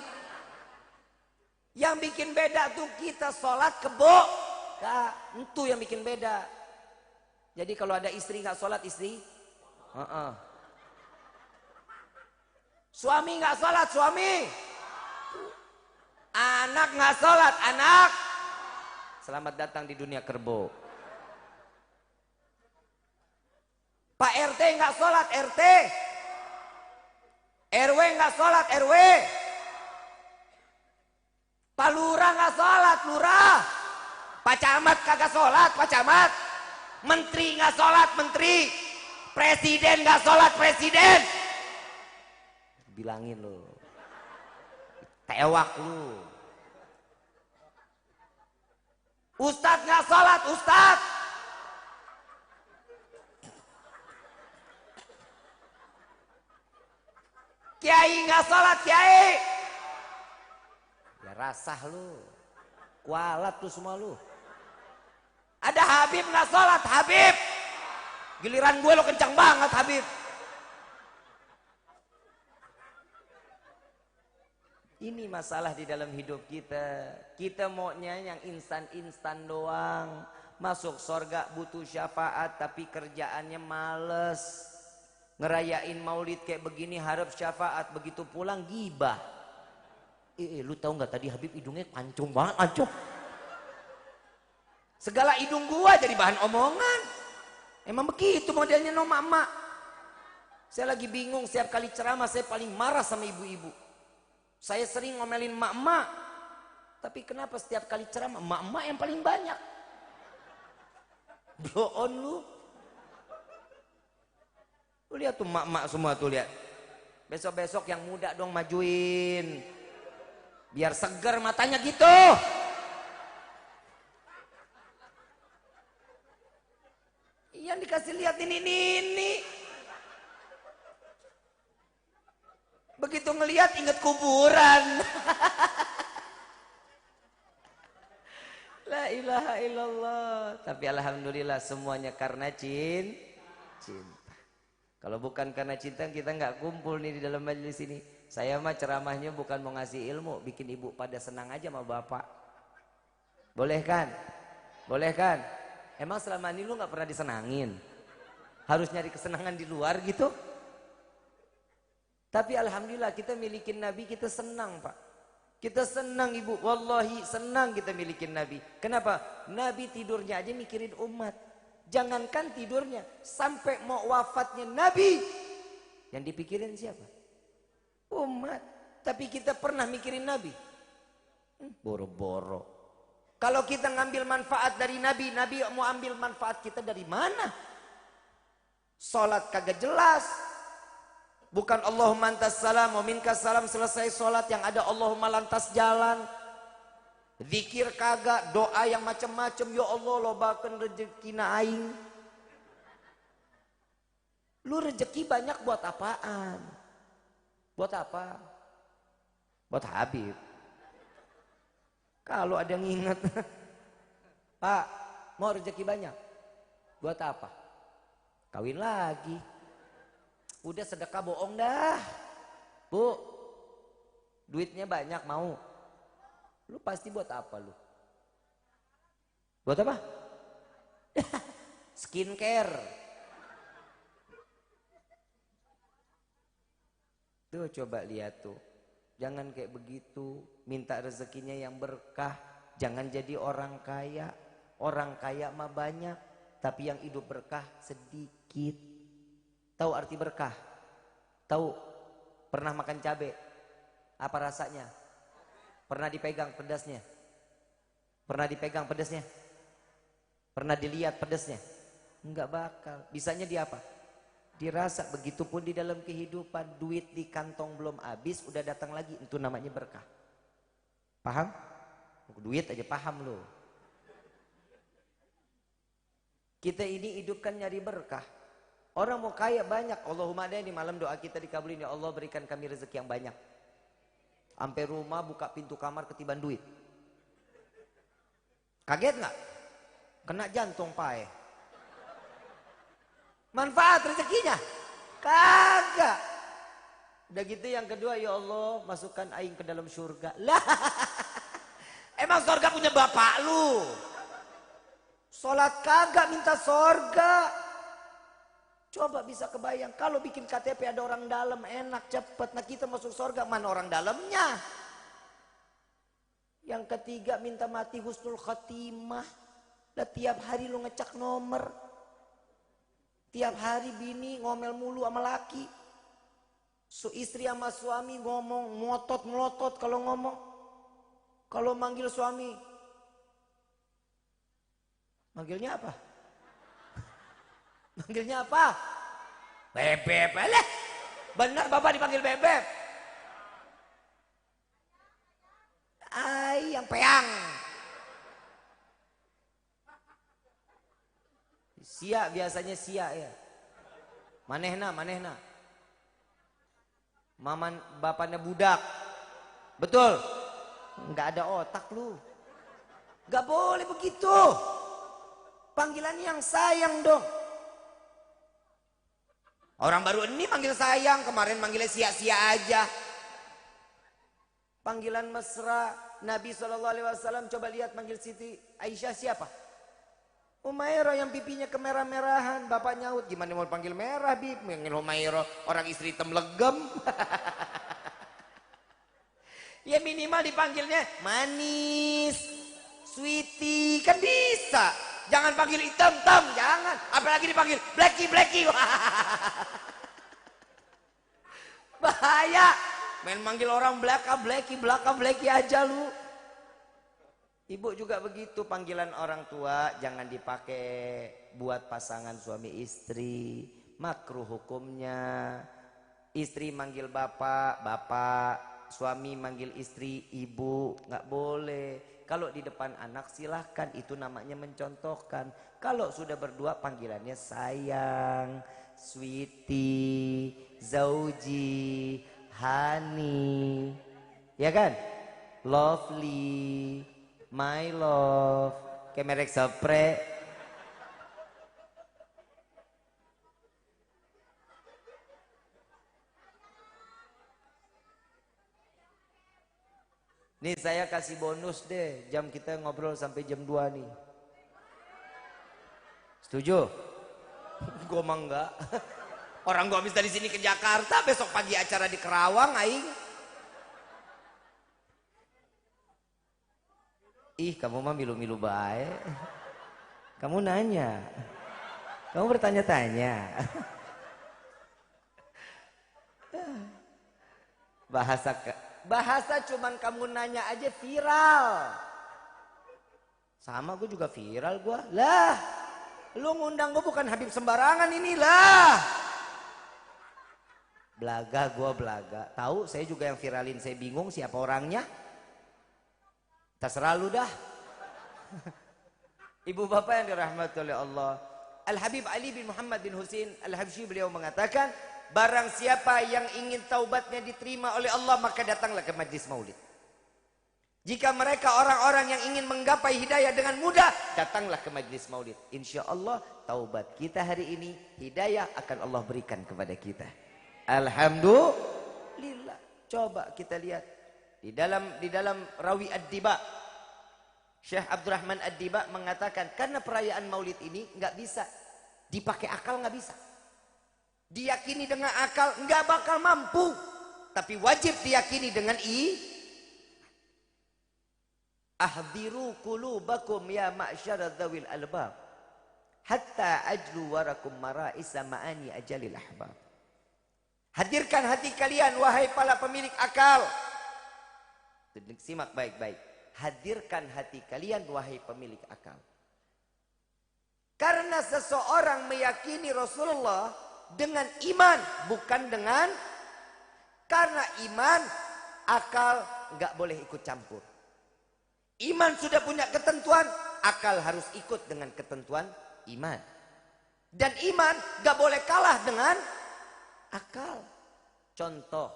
Yang bikin beda tuh kita sholat kebo. Nah, itu yang bikin beda. Jadi kalau ada istri nggak sholat istri, suami nggak sholat suami, anak nggak sholat anak. Selamat datang di dunia kerbo. Pak RT nggak sholat RT, RW nggak sholat RW, Pak Lurah nggak sholat Lurah, Pak Camat kagak sholat Pak Camat, Menteri nggak sholat Menteri, Presiden nggak sholat Presiden. Bilangin lu, tewak lu. Ustadz nggak sholat Ustadz, Kiai nggak sholat Kiai. Ya rasah lu, kualat tuh semua lu. Ada Habib nggak sholat Habib, giliran gue lo kencang banget Habib. Ini masalah di dalam hidup kita. Kita maunya yang instan-instan doang. Masuk surga butuh syafaat tapi kerjaannya males. Ngerayain maulid kayak begini harap syafaat, begitu pulang gibah. Lu tahu nggak tadi Habib hidungnya pancung banget, pancung. Segala hidung gua jadi bahan omongan. Emang begitu modelnya no mama. Saya lagi bingung, setiap kali ceramah saya paling marah sama ibu-ibu. Saya sering ngomelin emak-emak, tapi kenapa setiap kali ceramah emak-emak yang paling banyak? Blow on lu. Lu lihat tuh emak-emak semua tuh, lihat. Besok-besok yang muda dong majuin. Biar seger matanya gitu. Yang dikasih lihat ini. Begitu ngelihat inget kuburan. La ilaha illallah. Tapi alhamdulillah semuanya karena cinta. Kalau bukan karena cinta kita nggak kumpul nih di dalam majelis ini. Saya mah ceramahnya bukan mau ngasih ilmu, bikin ibu pada senang aja sama bapak. Boleh kan? Boleh kan? Emang selama ini lu nggak pernah disenangin? Harus nyari kesenangan di luar gitu? Tapi alhamdulillah kita milikin Nabi, kita senang Pak. Kita senang Ibu, wallahi senang kita milikin Nabi. Kenapa? Nabi tidurnya aja mikirin umat. Jangankan tidurnya, sampai mau wafatnya Nabi, yang dipikirin siapa? Umat. Tapi kita pernah mikirin Nabi? Boro-boro. Kalau kita ngambil manfaat dari Nabi, Nabi mau ambil manfaat kita dari mana? Salat kagak jelas. Bukan Allahumma antas salam wa minkas salam, selesai sholat yang ada Allahumma lantas jalan. Zikir kagak, doa yang macam-macam. Ya Allah lobakeun rezekina aing. Lu rezeki banyak buat apaan? Buat apa? Buat Habib. Kalau ada yang ingat, Pak, mau rezeki banyak. Buat apa? Kawin lagi. Udah sedekah bohong dah. Bu, duitnya banyak mau. Lu pasti buat apa lu? Buat apa? Skincare. Tuh coba lihat tuh. Jangan kayak begitu. Minta rezekinya yang berkah. Jangan jadi orang kaya. Orang kaya mah banyak. Tapi yang hidup berkah sedikit. Tahu arti berkah? Tahu? Pernah makan cabai? Apa rasanya? Pernah dipegang pedasnya? Pernah dipegang pedasnya? Pernah dilihat pedasnya? Enggak bakal. Bisanya di apa? Dirasa. Begitupun di dalam kehidupan. Duit di kantong belum habis, udah datang lagi. Itu namanya berkah. Paham? Duit aja paham loh. Kita ini hidup kan nyari berkah. Orang mau kaya banyak. Allahumma ada di malam doa kita dikabulin. Ya Allah berikan kami rezeki yang banyak. Sampai rumah buka pintu kamar ketiban duit. Kaget nggak? Kena jantung pae. Manfaat rezekinya? Kagak. Udah gitu yang kedua, ya Allah masukkan aing ke dalam surga. Lah, emang surga punya bapak lu? Sholat kagak minta surga. Coba bisa kebayang kalau bikin KTP ada orang dalam enak cepet. Nah kita masuk surga mana orang dalamnya? Yang ketiga minta mati husnul khatimah. Lah tiap hari lu ngecek nomor. Tiap hari bini ngomel mulu sama laki. Istri sama suami ngomong ngotot melotot kalau ngomong. Kalau manggil suami, manggilnya apa? Manggilnya apa? Bebek. Alah, benar bapak dipanggil bebek. Yang peang. Sia biasanya sia ya. Manehna. Maman bapaknya budak. Betul? Enggak ada otak lu. Enggak boleh begitu. Panggilan yang sayang dong. Orang baru ini manggil sayang, kemarin manggilnya sia-sia aja. Panggilan mesra Nabi SAW coba lihat manggil Siti Aisyah siapa? Umairah yang pipinya kemerah-merahan. Bapak nyaut, gimana mau panggil merah bib? Manggil Umairah, orang istri hitam legem. Ya minimal dipanggilnya manis, sweetie, kan bisa. Jangan panggil hitam, jangan. Apalagi dipanggil blacky. Bahaya. Main manggil orang blacky aja lu. Ibu juga begitu, panggilan orang tua jangan dipakai buat pasangan suami istri. Makruh hukumnya. Istri manggil bapak, suami manggil istri ibu, nggak boleh. Kalau di depan anak silahkan, itu namanya mencontohkan. Kalau sudah berdua panggilannya sayang, sweetie, zauji, honey, ya kan? Lovely, my love, kayak merek spray. Nih saya kasih bonus deh, jam kita ngobrol sampai jam 2 nih. Setuju? Gue mah enggak. Orang gue habis dari sini ke Jakarta, besok pagi acara di Kerawang aing. Ih, kamu mah milu-milu baik. Kamu nanya. Kamu bertanya-tanya. Bahasa cuman kamu nanya aja viral. Sama gue juga viral gue. Lah, lu ngundang gue bukan Habib sembarangan inilah. Belaga. Tahu saya juga yang viralin, saya bingung siapa orangnya. Terserah lu dah. Ibu bapak yang dirahmati oleh Allah. Al-Habib Ali bin Muhammad bin Husain Al-Habsyi beliau mengatakan, barang siapa yang ingin taubatnya diterima oleh Allah, maka datanglah ke majlis maulid. Jika mereka orang-orang yang ingin menggapai hidayah dengan mudah, datanglah ke majlis maulid. Insya Allah taubat kita hari ini, hidayah akan Allah berikan kepada kita. Alhamdulillah. Coba kita lihat di dalam Rawi Ad-Diba, Syekh Abdurrahman Ad-Diba mengatakan, karena perayaan maulid ini nggak bisa dipakai akal, nggak bisa. Diyakini dengan akal nggak bakal mampu, tapi wajib diyakini dengan ahdiru qulubakum ya ma'syara dzawil albab. hatta ajlu warakum mara'isa ma'ani ajalil ahbab. Hadirkan hati kalian wahai para pemilik akal. Simak baik-baik. Hadirkan hati kalian wahai pemilik akal. Karena seseorang meyakini Rasulullah dengan iman, bukan dengan, karena iman akal nggak boleh ikut campur. Iman sudah punya ketentuan, akal harus ikut dengan ketentuan iman. Dan iman nggak boleh kalah dengan akal. Contoh,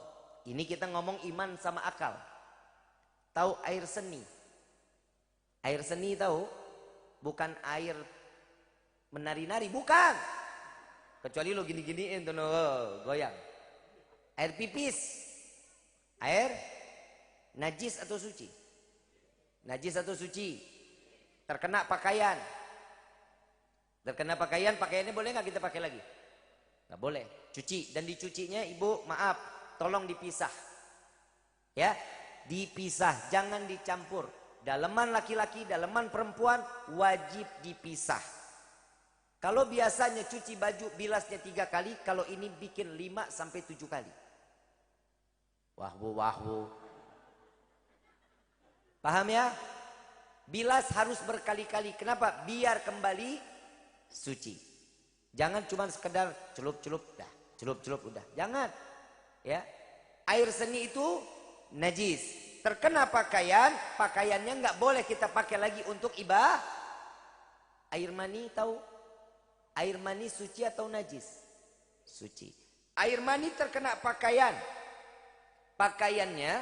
ini kita ngomong iman sama akal. Tahu air seni? Air seni tahu? Bukan air menari-nari, bukan. Kecuali lo gini-giniin tuh, goyang. Air pipis. Air najis atau suci? Najis atau suci? Terkena pakaian. Terkena pakaian, pakaiannya boleh nggak kita pakai lagi? Nggak boleh. Cuci, dan dicucinya ibu maaf, tolong dipisah. Ya, dipisah, jangan dicampur. Daleman laki-laki, daleman perempuan wajib dipisah. Kalau biasanya cuci baju bilasnya 3 kali, kalau ini bikin 5 sampai 7 kali. Wahwu. Paham ya? Bilas harus berkali-kali. Kenapa? Biar kembali suci. Jangan cuma sekedar celup-celup dah, celup-celup udah. Jangan. Ya. Air seni itu najis. Terkena pakaian, pakaiannya nggak boleh kita pakai lagi untuk ibadah. Air mani tahu? Air mani suci atau najis? Suci. Air mani terkena pakaian. Pakaiannya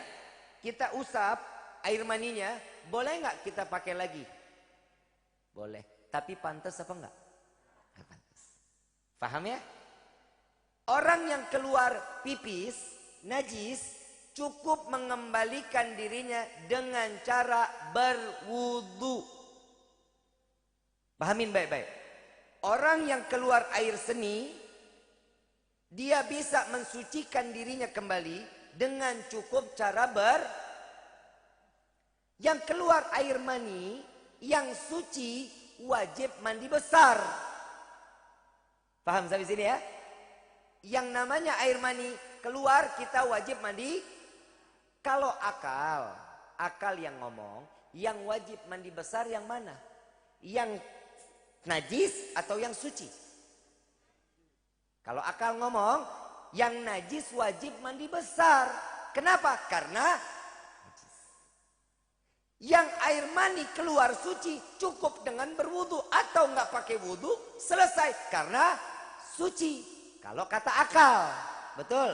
kita usap, air maninya boleh nggak kita pakai lagi? Boleh. Tapi pantas apa enggak? Nggak pantas. Paham ya? Orang yang keluar pipis, najis, cukup mengembalikan dirinya dengan cara berwudu. Pahamin baik-baik. Orang yang keluar air seni, dia bisa mensucikan dirinya kembali dengan cukup cara yang keluar air mani, yang suci wajib mandi besar. Paham sampai sini ya? Yang namanya air mani keluar kita wajib mandi. Kalau akal yang ngomong, yang wajib mandi besar yang mana? Yang najis atau yang suci? Kalau akal ngomong, yang najis wajib mandi besar. Kenapa? Karena najis. Yang air mani keluar suci cukup dengan berwudu atau nggak pakai wudu selesai karena suci. Kalau kata akal, betul.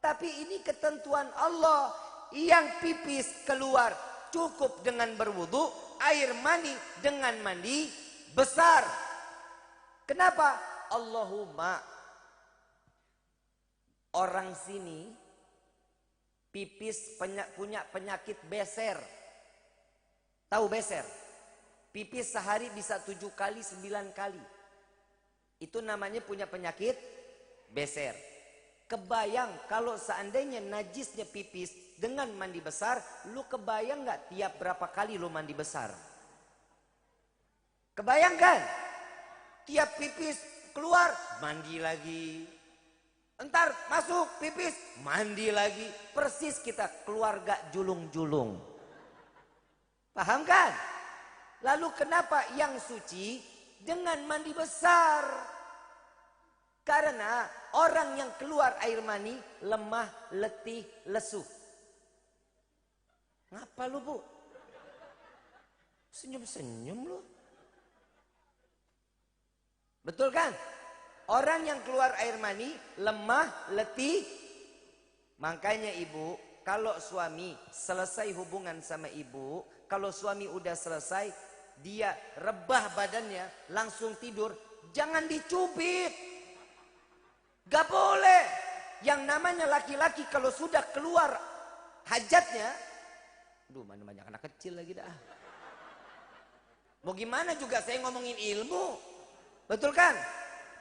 Tapi ini ketentuan Allah. Yang pipis keluar cukup dengan berwudu, air mani dengan mandi besar. Kenapa? Allahumma, orang sini pipis punya penyakit beser. Tahu beser? Pipis sehari bisa 7 kali, 9 kali. Itu namanya punya penyakit beser. Kebayang kalau seandainya najisnya pipis dengan mandi besar, lu kebayang nggak tiap berapa kali lu mandi besar? Kebayangkan? Tiap pipis keluar, mandi lagi. Entar masuk pipis, mandi lagi. Persis kita keluarga julung-julung. Paham kan? Lalu kenapa yang suci dengan mandi besar? Karena orang yang keluar air mani lemah, letih, lesu. Ngapa lu bu? Senyum-senyum lu. Betul kan? Orang yang keluar air mani lemah, letih. Makanya ibu, kalau suami selesai hubungan sama ibu, kalau suami udah selesai, dia rebah badannya, langsung tidur, jangan dicubit. Gak boleh. Yang namanya laki-laki kalau sudah keluar hajatnya, aduh mana banyak anak kecil lagi dah. Mau gimana juga saya ngomongin ilmu. Betul kan?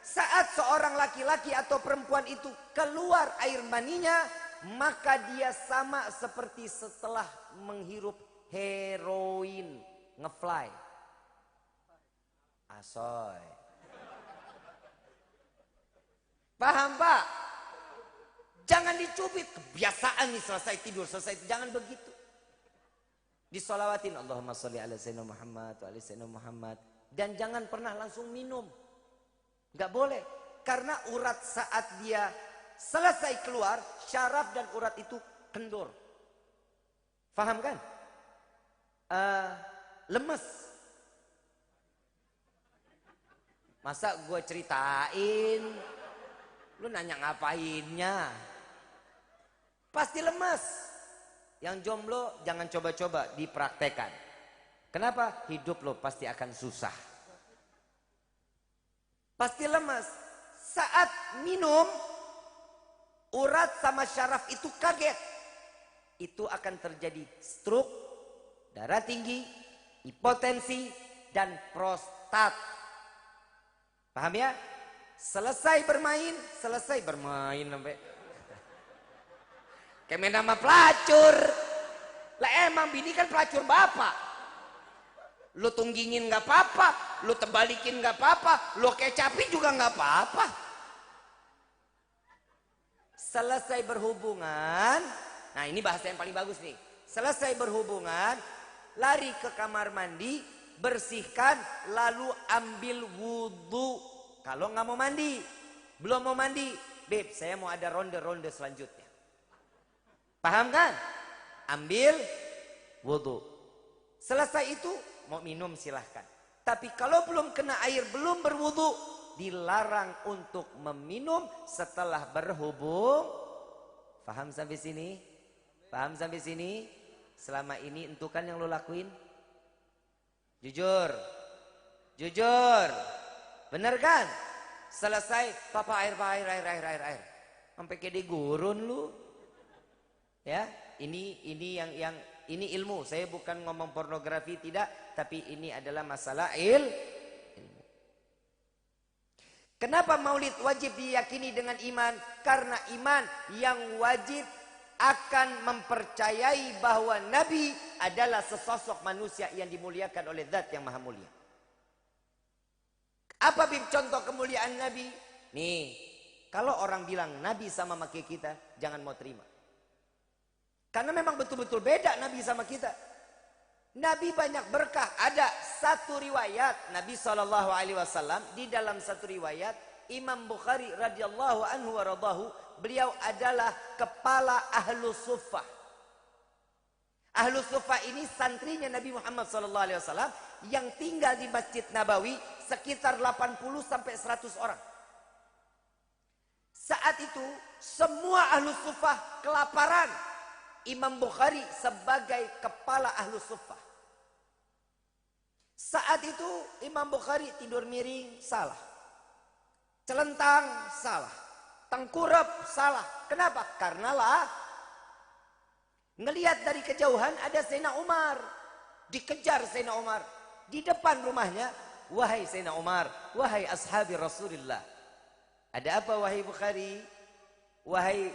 Saat seorang laki-laki atau perempuan itu keluar air maninya, maka dia sama seperti setelah menghirup heroin, ngefly. Asoy. Paham Pak? Jangan dicubit. Kebiasaan nih selesai tidur, selesai. Jangan begitu. Disolawatin. Allahumma sholli ala sayyidina Muhammad wa ala sayyidina Muhammad. Dan jangan pernah langsung minum. Nggak boleh. Karena urat saat dia selesai keluar, syaraf dan urat itu kendur. Paham kan? Lemes. Masa gue ceritain, lu nanya ngapainnya? Pasti lemes. Yang jomblo jangan coba-coba dipraktekan. Kenapa? Hidup lo pasti akan susah. Pasti lemes. Saat minum, urat sama syaraf itu kaget. Itu akan terjadi stroke, darah tinggi, hipotensi, dan prostat. Paham ya? Selesai bermain sampai kayak main nama pelacur. Lah emang bini kan pelacur bapak. Lu tunggingin gak apa-apa, lu tebalikin gak apa-apa, lu kecapin juga gak apa-apa. Selesai berhubungan, nah ini bahasa yang paling bagus nih. Selesai berhubungan, lari ke kamar mandi, bersihkan, lalu ambil wudhu. Kalau nggak mau mandi, belum mau mandi, beb, saya mau ada ronde-ronde selanjutnya. Paham kan? Ambil wudhu. Selesai itu mau minum silahkan. Tapi kalau belum kena air, belum berwudhu, dilarang untuk meminum setelah berhubung. Paham sampai sini? Paham sampai sini? Selama ini entukan yang lo lakuin? Jujur. Jujur. Bener kan? Selesai, papa air. Sampai kayak di gurun lu. Ya, ini ilmu. Saya bukan ngomong pornografi, tidak, tapi ini adalah masalah ilmu. Kenapa maulid wajib diyakini dengan iman? Karena iman yang wajib akan mempercayai bahwa Nabi adalah sesosok manusia yang dimuliakan oleh Zat yang Maha Mulia. Apa contoh kemuliaan Nabi? Nih, kalau orang bilang Nabi sama maki kita, jangan mau terima. Karena memang betul-betul beda Nabi sama kita. Nabi banyak berkah. Ada satu riwayat Nabi SAW, di dalam satu riwayat Imam Bukhari radhiyallahu anhu wa radahu, beliau adalah kepala Ahlus Suffah. Ahlus Suffah ini santrinya Nabi Muhammad SAW yang tinggal di Masjid Nabawi sekitar 80 sampai 100 orang. Saat itu semua Ahlus Suffah kelaparan. Imam Bukhari sebagai kepala Ahlus Suffah. Saat itu Imam Bukhari tidur miring, salah. Celentang, salah. Tengkurap, salah. Kenapa? Karena lah ngelihat dari kejauhan ada Sayyidina Umar. Dikejar Sayyidina Umar. Di depan rumahnya, wahai Sayyidina Umar, wahai ashabi Rasulullah. Ada apa wahai Bukhari? Wahai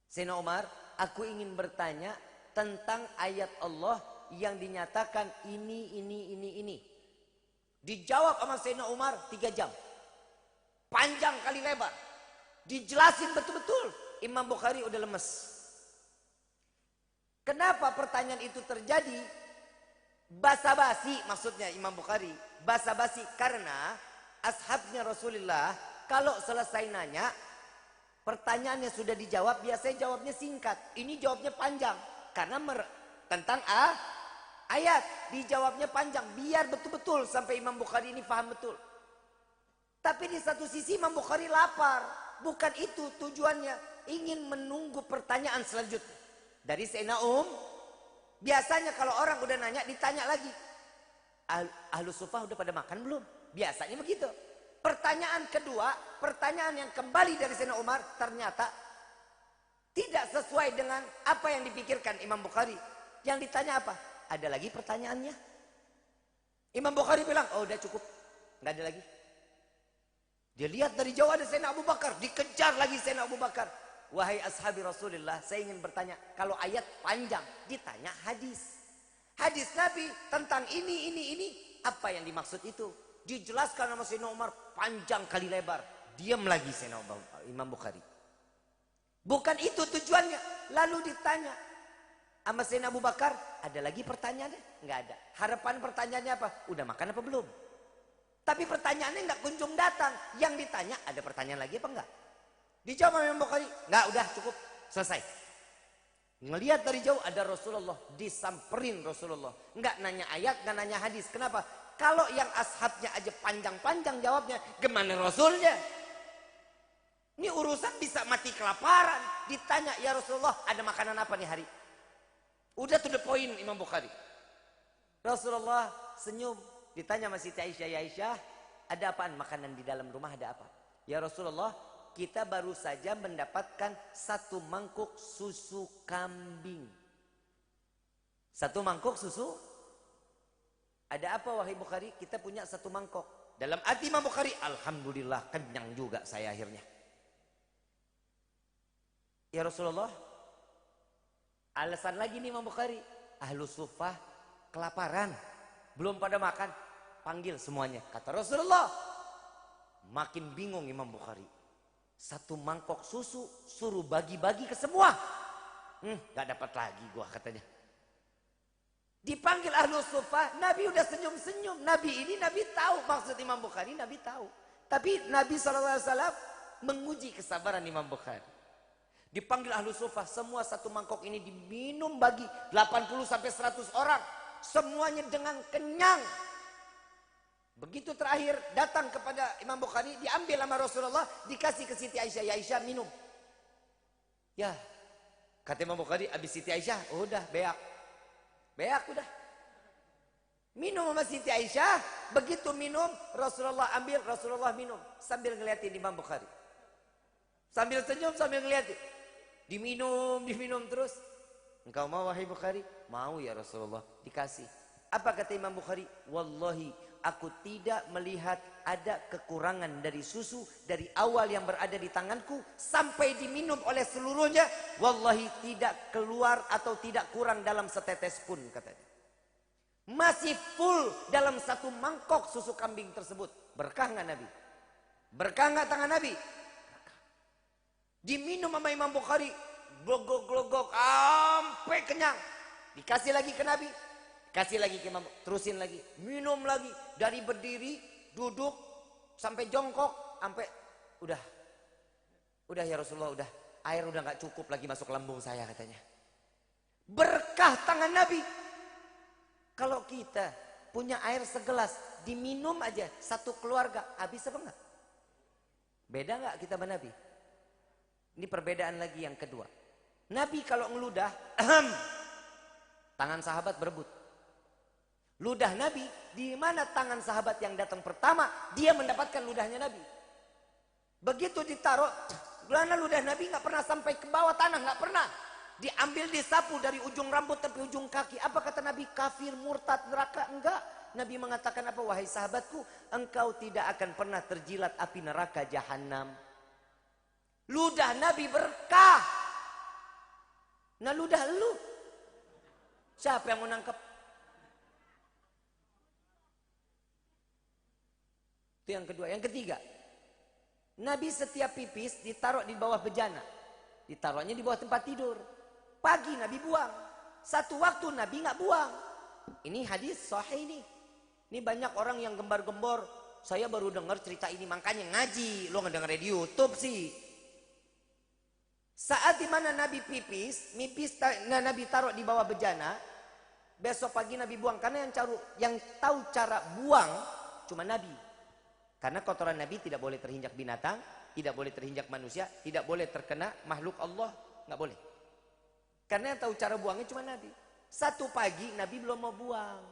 Sayyidina Umar, aku ingin bertanya tentang ayat Allah yang dinyatakan ini. Dijawab sama Sayyidina Umar 3 jam. Panjang kali lebar. Dijelasin betul-betul. Imam Bukhari udah lemes. Kenapa pertanyaan itu terjadi? Basa-basi maksudnya Imam Bukhari. Basa-basi karena ashabnya Rasulullah kalau selesai nanya, pertanyaannya sudah dijawab, biasanya jawabnya singkat. Ini jawabnya panjang. Karena tentang ayat. Dijawabnya panjang. Biar betul-betul sampai Imam Bukhari ini paham betul. Tapi di satu sisi Imam Bukhari lapar. Bukan itu tujuannya. Ingin menunggu pertanyaan selanjutnya. Dari Sayyidina biasanya kalau orang udah nanya, ditanya lagi. Ahlus Suffah udah pada makan belum? Biasanya begitu. Pertanyaan kedua, pertanyaan yang kembali dari Sayyidina Umar ternyata tidak sesuai dengan apa yang dipikirkan Imam Bukhari. Yang ditanya apa? Ada lagi pertanyaannya? Imam Bukhari bilang, oh udah cukup, nggak ada lagi. Dia lihat dari jauh ada Sayyidina Abu Bakar, dikejar lagi Sayyidina Abu Bakar. Wahai ashabi Rasulullah, saya ingin bertanya, kalau ayat panjang, ditanya hadis. Hadis Nabi tentang ini. Apa yang dimaksud itu? Dijelaskan sama Sayyidina Umar panjang kali lebar. Diam lagi Sayyidina Imam Bukhari. Bukan itu tujuannya. Lalu ditanya sama Sayyidina Abu Bakar, ada lagi pertanyaannya? Enggak ada. Harapan pertanyaannya apa? Udah makan apa belum? Tapi pertanyaannya enggak kunjung datang. Yang ditanya, ada pertanyaan lagi apa enggak? Dijawab Imam Bukhari, enggak, udah cukup, selesai. Ngelihat dari jauh ada Rasulullah, disamperin Rasulullah. Enggak nanya ayat, enggak nanya hadis. Kenapa? Kalau yang ashabnya aja panjang-panjang jawabnya, gimana Rasulnya? Ini urusan bisa mati kelaparan. Ditanya, ya Rasulullah, ada makanan apa nih hari? Udah to the point Imam Bukhari. Rasulullah senyum. Ditanya sama Siti Aisyah, ya Aisyah, ada apaan makanan di dalam rumah, ada apa? Ya Rasulullah, kita baru saja mendapatkan 1 mangkuk susu kambing. 1 mangkuk susu. Ada apa wahai Bukhari? Kita punya 1 mangkok. Dalam hati Imam Bukhari, alhamdulillah kenyang juga saya akhirnya. Ya Rasulullah, alasan lagi nih Imam Bukhari, Ahlus Suffah kelaparan, belum pada makan, panggil semuanya. Kata Rasulullah, makin bingung Imam Bukhari. 1 mangkok susu suruh bagi-bagi ke semua. Gak dapat lagi gua katanya. Dipanggil Ahlus Suffah, Nabi udah senyum-senyum. Nabi ini Nabi tahu maksud Imam Bukhari, Nabi tahu. Tapi Nabi SAW menguji kesabaran Imam Bukhari. Dipanggil Ahlus Suffah, semua 1 mangkok ini diminum bagi 80 sampai 100 orang. Semuanya dengan kenyang. Begitu terakhir datang kepada Imam Bukhari, diambil sama Rasulullah, dikasih ke Siti Aisyah, ya Aisyah minum. Ya, kata Imam Bukhari, habis Siti Aisyah, udah beak. Beak udah. Minum sama Siti Aisyah, begitu minum, Rasulullah ambil, Rasulullah minum. Sambil ngeliatin Imam Bukhari. Sambil senyum, sambil ngeliatin. Diminum terus. Engkau mau wahai Bukhari? Mau ya Rasulullah. Dikasih. Apa kata Imam Bukhari? Wallahi, aku tidak melihat ada kekurangan dari susu dari awal yang berada di tanganku sampai diminum oleh seluruhnya. Wallahi tidak keluar atau tidak kurang dalam setetes pun katanya. Masih full dalam 1 mangkok susu kambing tersebut. Berkah nggak Nabi? Berkah nggak tangan Nabi? Diminum sama Imam Bukhari, glogok-glogok sampai kenyang. Dikasih lagi ke Nabi, kasih lagi ke Imam, terusin lagi, minum lagi dari berdiri, duduk sampai jongkok, sampai udah ya Rasulullah, udah air udah nggak cukup lagi masuk lambung saya katanya. Berkah tangan Nabi. Kalau kita punya air segelas, diminum aja 1 keluarga, habis apa enggak? Beda nggak kita sama Nabi? Ini perbedaan lagi yang kedua. Nabi kalau ngeludah, tangan sahabat berebut. Ludah Nabi, di mana tangan sahabat yang datang pertama, dia mendapatkan ludahnya Nabi. Begitu ditaruh, karena ludah Nabi nggak pernah sampai ke bawah tanah, nggak pernah. Diambil disapu dari ujung rambut sampai ujung kaki. Apa kata Nabi? Kafir, murtad, neraka? Enggak. Nabi mengatakan apa? Wahai sahabatku, engkau tidak akan pernah terjilat api neraka jahanam. Ludah Nabi berkah. Nah ludah lu, siapa yang mau nangkep? Itu yang kedua. Yang ketiga, Nabi setiap pipis ditaruh di bawah bejana. Ditaruhnya di bawah tempat tidur. Pagi Nabi buang. Satu waktu Nabi nggak buang. Ini hadis sahih ini. Ini banyak orang yang gembar-gembor. Saya baru dengar cerita ini, makanya ngaji. Lo ngedenger di YouTube sih. Saat dimana Nabi pipis, Nabi taruh di bawah bejana, besok pagi Nabi buang. Karena yang tahu cara buang cuma Nabi. Karena kotoran Nabi tidak boleh terinjak binatang, tidak boleh terinjak manusia, tidak boleh terkena makhluk Allah, nggak boleh. Karena yang tahu cara buangnya cuma Nabi. Satu pagi Nabi belum mau buang.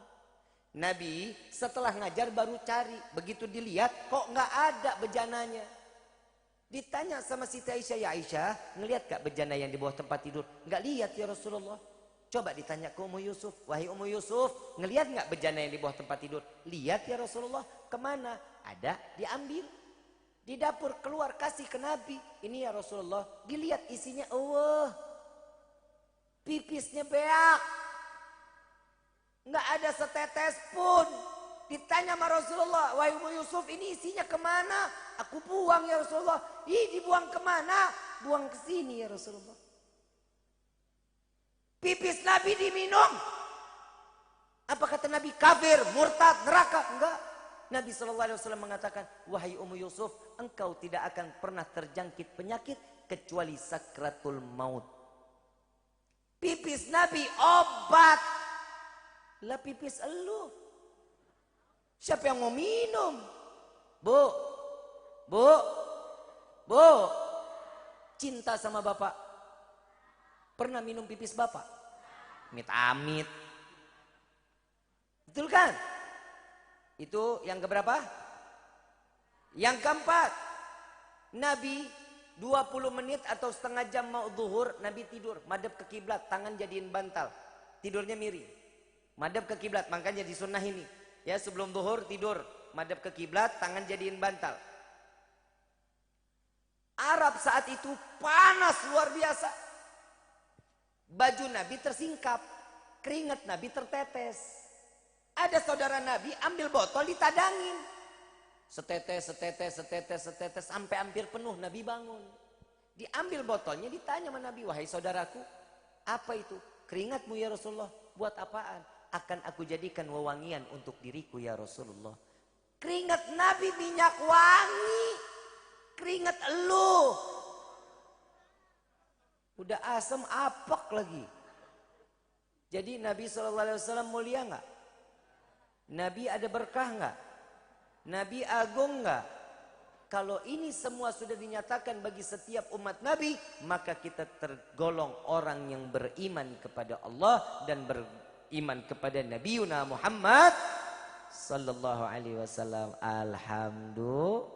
Nabi setelah ngajar baru cari, begitu dilihat kok nggak ada bejananya. Ditanya sama Siti Aisyah, ya Aisyah, ngelihat gak bejana yang di bawah tempat tidur? Nggak lihat ya Rasulullah. Coba ditanya ke Ummu Yusuf, wahai Ummu Yusuf, ngelihat gak bejana yang di bawah tempat tidur? Lihat ya Rasulullah. Kemana? Ada, diambil. Di dapur keluar kasih ke Nabi. Ini ya Rasulullah, dilihat isinya, pipisnya beak. Nggak ada setetes pun. Ditanya sama Rasulullah, wahai Ummu Yusuf, ini isinya kemana? Aku buang ya Rasulullah. Ih, dibuang kemana? Buang ke sini ya Rasulullah. Pipis Nabi diminum. Apa kata Nabi? Kafir, murtad, neraka? Enggak. Nabi SAW mengatakan, wahai Ummu Yusuf, engkau tidak akan pernah terjangkit penyakit kecuali sakratul maut. Pipis Nabi obat. Lah pipis elu. Siapa yang mau minum? Bu, bu, bu. Cinta sama bapak. Pernah minum pipis bapak? Amit-amit. Betul kan? Itu yang keberapa? Yang keempat. Nabi 20 menit atau setengah jam mau zuhur, Nabi tidur, madep ke kiblat, tangan jadiin bantal. Tidurnya miring. Madep ke kiblat, makanya di sunnah ini. Ya, sebelum zuhur tidur, madep ke kiblat, tangan jadiin bantal. Arab saat itu panas luar biasa. Baju Nabi tersingkap, keringat Nabi tertetes. Ada saudara Nabi ambil botol ditadangin. Setetes, setetes, setetes, setetes, sampai hampir penuh. Nabi bangun. Diambil botolnya, ditanya sama Nabi, wahai saudaraku, apa itu? Keringatmu ya Rasulullah. Buat apaan? Akan aku jadikan wewangian untuk diriku ya Rasulullah. Keringat Nabi minyak wangi. Keringat elu. Udah asam apek lagi. Jadi Nabi SAW mulia nggak? Nabi ada berkah nggak? Nabi agung nggak? Kalau ini semua sudah dinyatakan bagi setiap umat Nabi, maka kita tergolong orang yang beriman kepada Allah dan beriman kepada Nabi Muhammad sallallahu alaihi wasallam. Alhamdulillah.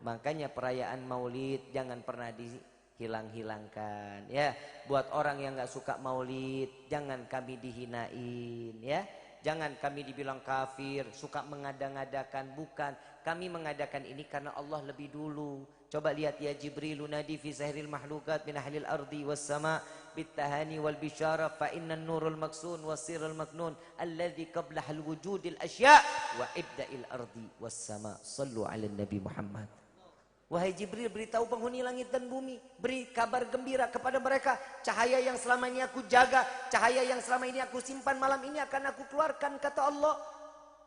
Makanya perayaan Maulid jangan pernah dihilang-hilangkan ya. Buat orang yang nggak suka Maulid, jangan kami dihinain ya. Jangan kami dibilang kafir, suka mengada-ngadakan. Bukan, kami mengadakan ini karena Allah lebih dulu. Coba lihat ya, Jibril nadi fi zahril mahlukat min ahlil ardi was sama bitahani wal bisyara fa innan nurul maksun wasirul maknun alladhi qabla hal wujudil asya wa ibda'il ardi was sama. Sallu ala Nabi Muhammad. Wahai Jibril, beritahu penghuni langit dan bumi, beri kabar gembira kepada mereka. Cahaya yang selama ini aku jaga, cahaya yang selama ini aku simpan, malam ini akan aku keluarkan, kata Allah.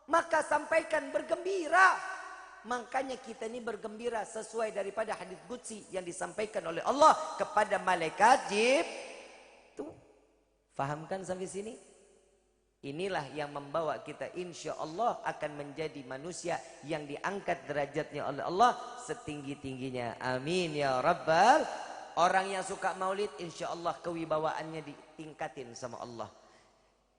Maka sampaikan bergembira. Makanya kita ini bergembira sesuai daripada hadits qudsi yang disampaikan oleh Allah kepada malaikat Jibril. Tuh, fahamkan sampai sini? Inilah yang membawa kita insya Allah akan menjadi manusia yang diangkat derajatnya oleh Allah setinggi-tingginya. Amin ya Rabbal. Orang yang suka maulid insya Allah kewibawaannya ditingkatin sama Allah.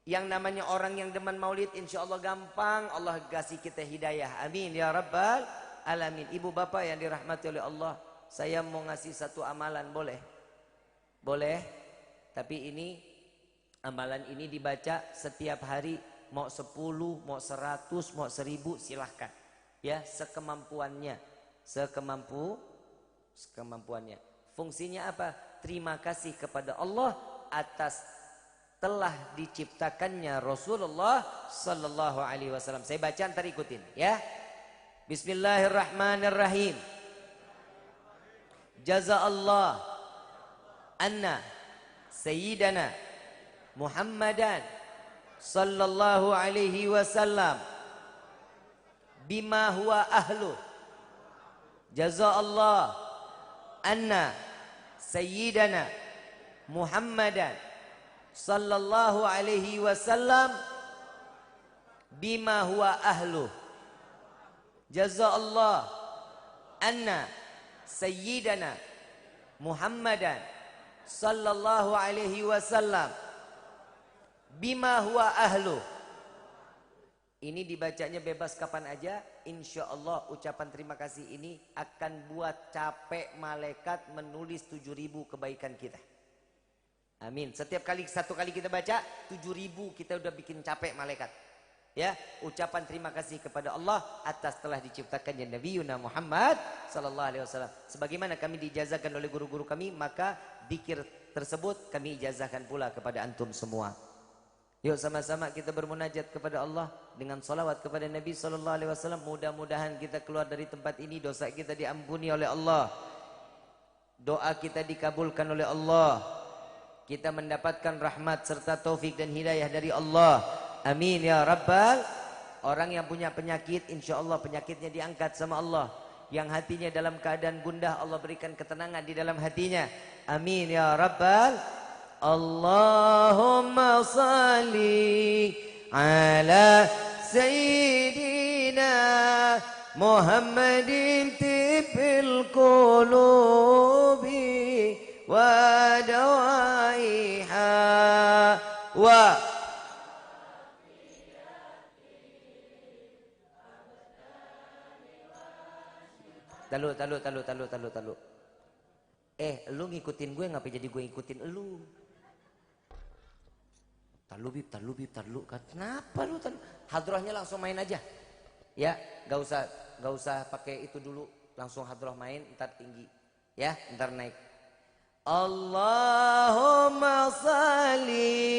Yang namanya orang yang demen maulid insya Allah gampang Allah kasih kita hidayah. Amin ya Rabbal alamin. Ibu bapak yang dirahmati oleh Allah, saya mau ngasih satu amalan, boleh? Boleh? Tapi ini amalan ini dibaca setiap hari, mau 10, mau 100, mau 1000 silahkan. Ya, sekemampuannya. Sekemampuannya. Fungsinya apa? Terima kasih kepada Allah atas telah diciptakannya Rasulullah sallallahu alaihi wasallam. Saya baca, ntar ikutin ya. Bismillahirrahmanirrahim. Jazaallah anna sayyidana Muhammadan sallallahu alaihi wasallam bima huwa ahlu. Jazaallah anna sayyidana Muhammadan sallallahu alaihi wasallam bima huwa ahlu. Jazaallah anna sayyidana Muhammadan sallallahu alaihi wasallam bima huwa ahlu. Ini dibacanya bebas kapan aja. Insya Allah ucapan terima kasih ini akan buat capek malaikat menulis 7.000 kebaikan kita. Amin. Setiap kali, satu kali kita baca 7.000 kita udah bikin capek malaikat. Ya, ucapan terima kasih kepada Allah atas telah diciptakannya Nabi Muhammad sallallahu alaihi wasallam. Sebagaimana kami dijazakan oleh guru-guru kami, maka zikir tersebut kami ijazahkan pula kepada antum semua. Yuk sama-sama kita bermunajat kepada Allah dengan salawat kepada Nabi SAW. Mudah-mudahan kita keluar dari tempat ini, dosa kita diampuni oleh Allah, doa kita dikabulkan oleh Allah, kita mendapatkan rahmat serta taufik dan hidayah dari Allah. Amin ya Rabbal. Orang yang punya penyakit, insya Allah penyakitnya diangkat sama Allah. Yang hatinya dalam keadaan gundah, Allah berikan ketenangan di dalam hatinya. Amin ya Rabbal. Allahumma salli ala Sayyidina Muhammadin tibbil qulubi wa dawaiha wa Talu. Lu ngikutin gue, ngapa jadi gue ngikutin lu? Talu bib kan. Kenapa lu talu? Hadrahnya langsung main aja. Ya, gak usah pakai itu dulu. Langsung hadrah main, ntar tinggi. Ya, ntar naik. Allahumma salli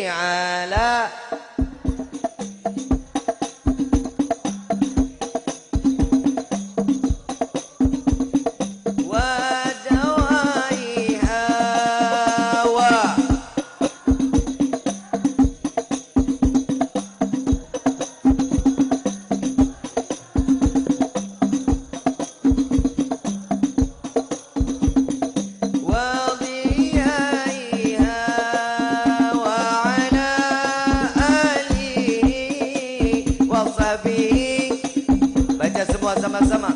ala sama-sama.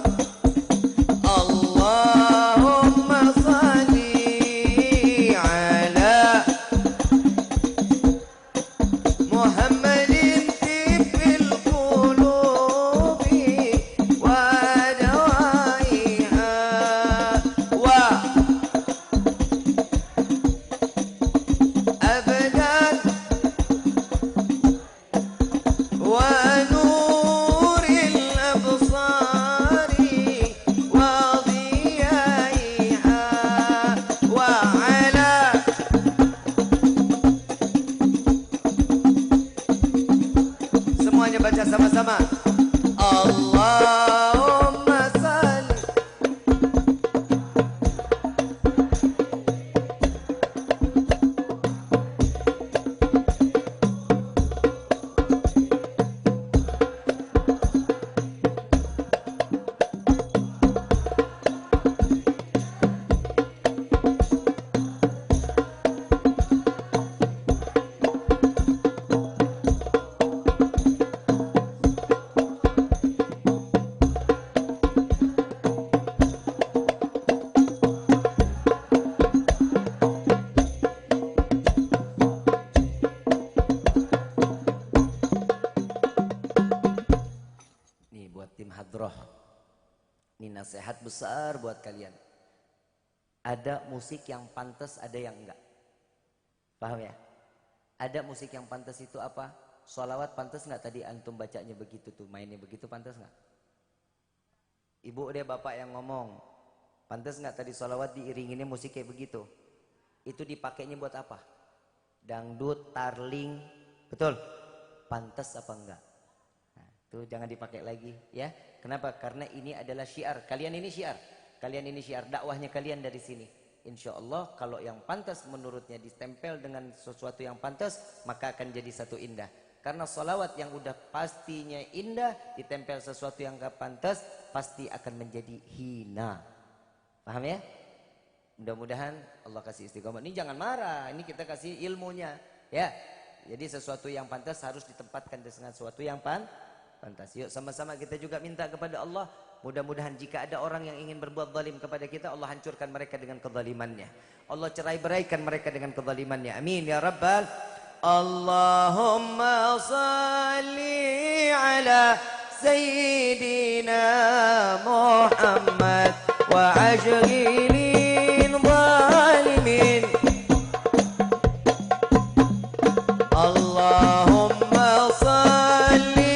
Allahumma salli ala Muhammadin tibbil qulubi wa dawaiha wa abadan wa baca sama-sama. Allahumma salli. Ini nasihat besar buat kalian. Ada musik yang pantas, ada yang enggak. Paham ya? Ada musik yang pantas itu apa? Sholawat pantas enggak tadi antum bacanya begitu tuh, mainnya begitu pantas enggak? Ibu dia bapak yang ngomong. Pantas enggak tadi sholawat diiringinnya musik kayak begitu? Itu dipakainya buat apa? Dangdut, tarling, betul? Pantas apa enggak? Nah, itu jangan dipakai lagi ya. Kenapa? Karena ini adalah syiar. Kalian ini syiar. Kalian ini syiar. Dakwahnya kalian dari sini. Insya Allah kalau yang pantas menurutnya ditempel dengan sesuatu yang pantas, maka akan jadi satu indah. Karena sholawat yang udah pastinya indah, ditempel sesuatu yang gak pantas, pasti akan menjadi hina. Paham ya? Mudah-mudahan Allah kasih istiqomah. Ini jangan marah. Ini kita kasih ilmunya. Ya. Jadi sesuatu yang pantas harus ditempatkan dengan sesuatu yang pantas. Yuk sama-sama kita juga minta kepada Allah, mudah-mudahan jika ada orang yang ingin berbuat zalim kepada kita, Allah hancurkan mereka dengan kezalimannya. Allah cerai-beraikan mereka dengan kezalimannya. Amin ya Rabbal. Allahumma salli ala Sayyidina Muhammad wa ajghilin zalimin. Allahumma salli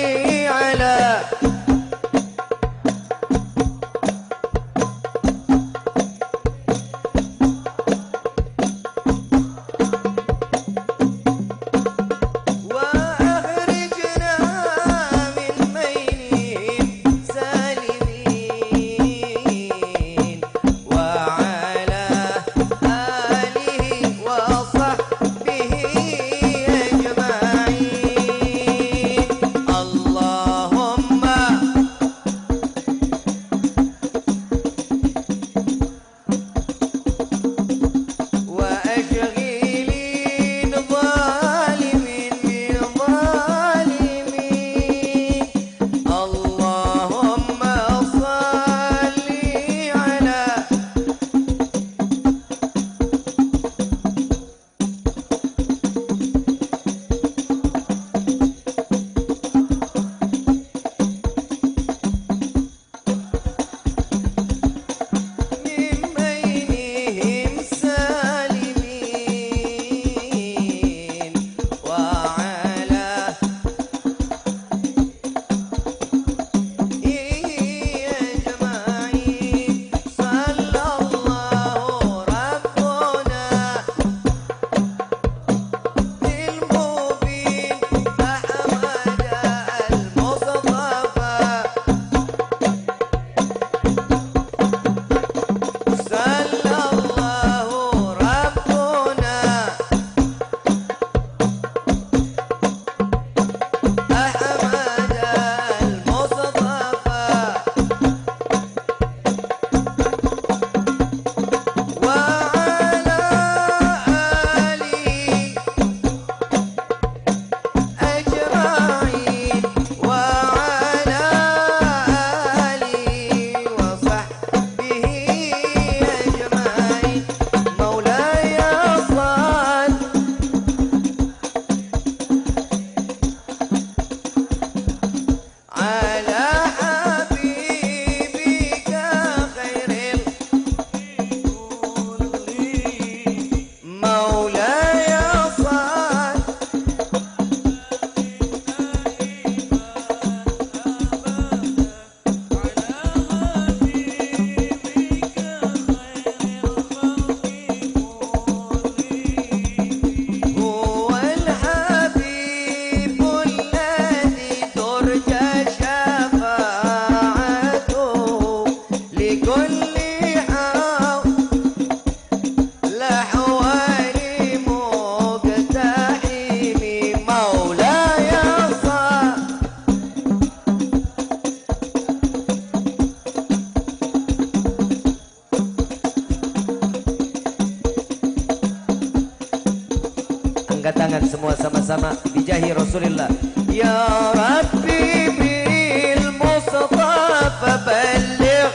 Angkat tangan semua sama-sama bijahi Rasulullah. Ya Rabbi bil Mustafa faballigh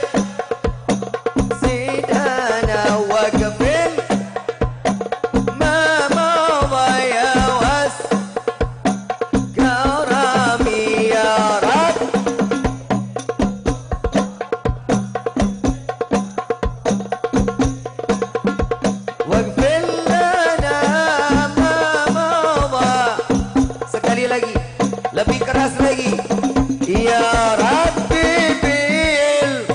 sidana waqfin ma madha ya was karami ya Rabb. Waghfir lana ma madha. Sekali lagi, lebih keras lagi. Ya Rabbi bil.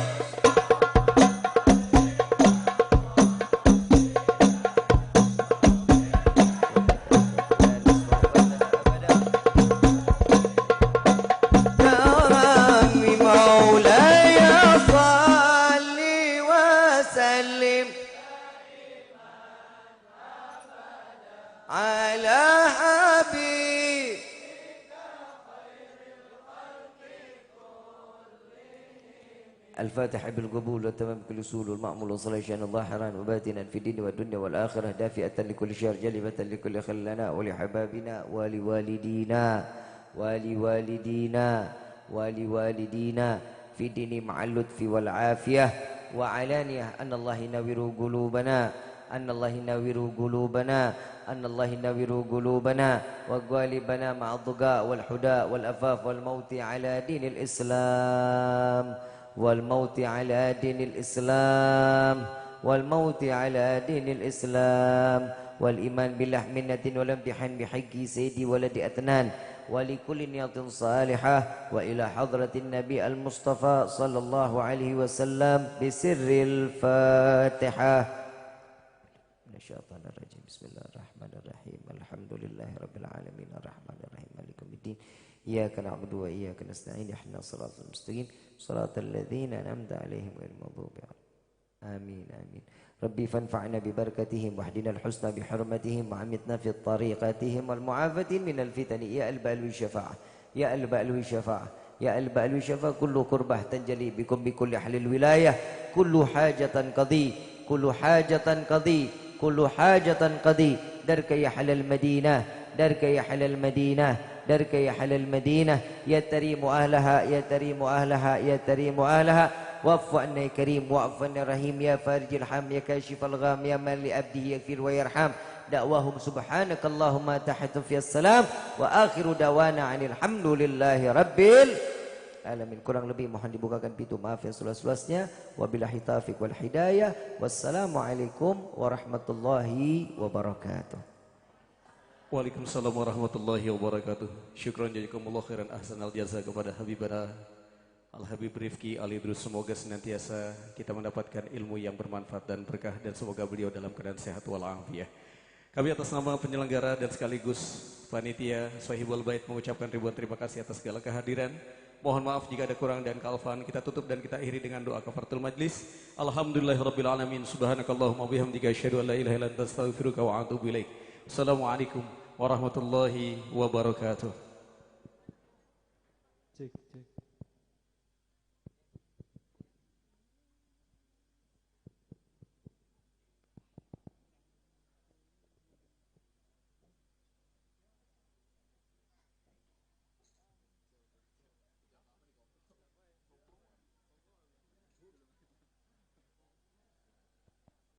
Karami maulaya salli wa sallim ala habib. الفاتحة بالقبول والتمام كل سول والمأمول وصلاة شأن ظاهرا وباتنا في الدين والدنيا والآخرة دافئة لكل شر جلبة لكل خلنا ولحبابنا ولوالدينا ولوالدينا في دين مع اللطف والعافية وعلانية أن الله ينور قلوبنا أن الله ينور قلوبنا أن الله ينور قلوبنا وغالبنا مع الضجاء والحداء والأفاف والموت على دين الإسلام والموت على دين الإسلام والموت على دين الإسلام والإيمان بالله منة والامتحان بحق سيدي ولد أتنان ولكل نية صالحة وإلى حضرة النبي المصطفى صلى الله عليه وسلم بسر الفاتحة. من الشيطان الرجيم. بسم الله الرحمن الرحيم. الحمد لله رب العالمين الرحمن الرحيم مالك يوم الدين إياك نعبد وإياك نستعين اهدنا الصراط المستقيم صراط الذين أنعمت عليهم غير المغضوب عليهم آمين آمين. ربي فانفعنا ببركتهم واهدنا الحسنى بحرمتهم وعمتنا في طريقتهم والمعافاة من الفتن يا البال والشفاعة يا البال والشفاعة يا البال والشفاعة. كل كربة تنجلي بكم بكل أهل الولاية كل حاجة قضي كل حاجة قضي كل حاجة قضي درك يا حل المدينة درك يا حل المدينة درك يا حل المدينة يا تريم أهلها يا تريم أهلها يا تريم أهلها. واعف عنا يا كريم واعف عنا رحيم يا فارج الحم يا كاشف الغام يا من لأبده يغفر ويرحم. دعواهم سبحانك اللهم تحت في السلام وآخر دعوانا عن الحمد لله رب العالمين. Kurang lebih mohon dibukakan pintu maaf yang seluas-luasnya. Wabillahi taufiq wal hidayah. Wassalamualaikum warahmatullahi wabarakatuh. Waalaikumsalam warahmatullahi wabarakatuh. Syukran jazakumullah khairan ahsanal jaza kepada Habibana Al-Habib Rifki Ali Idrus. Semoga senantiasa kita mendapatkan ilmu yang bermanfaat dan berkah dan semoga beliau dalam keadaan sehat walafiat. Kami atas nama penyelenggara dan sekaligus panitia Sahibul Bait mengucapkan ribuan terima kasih atas segala kehadiran. Mohon maaf jika ada kurang dan kealfaan. Kita tutup dan kita akhiri dengan doa kafaratul majlis. Alhamdulillahirabbil alamin. Subhanakallahumma bihamdika asyhadu an la ilaha illa anta astaghfiruka wa atubu ilaik. Assalamualaikum warahmatullahi wabarakatuh. Cek.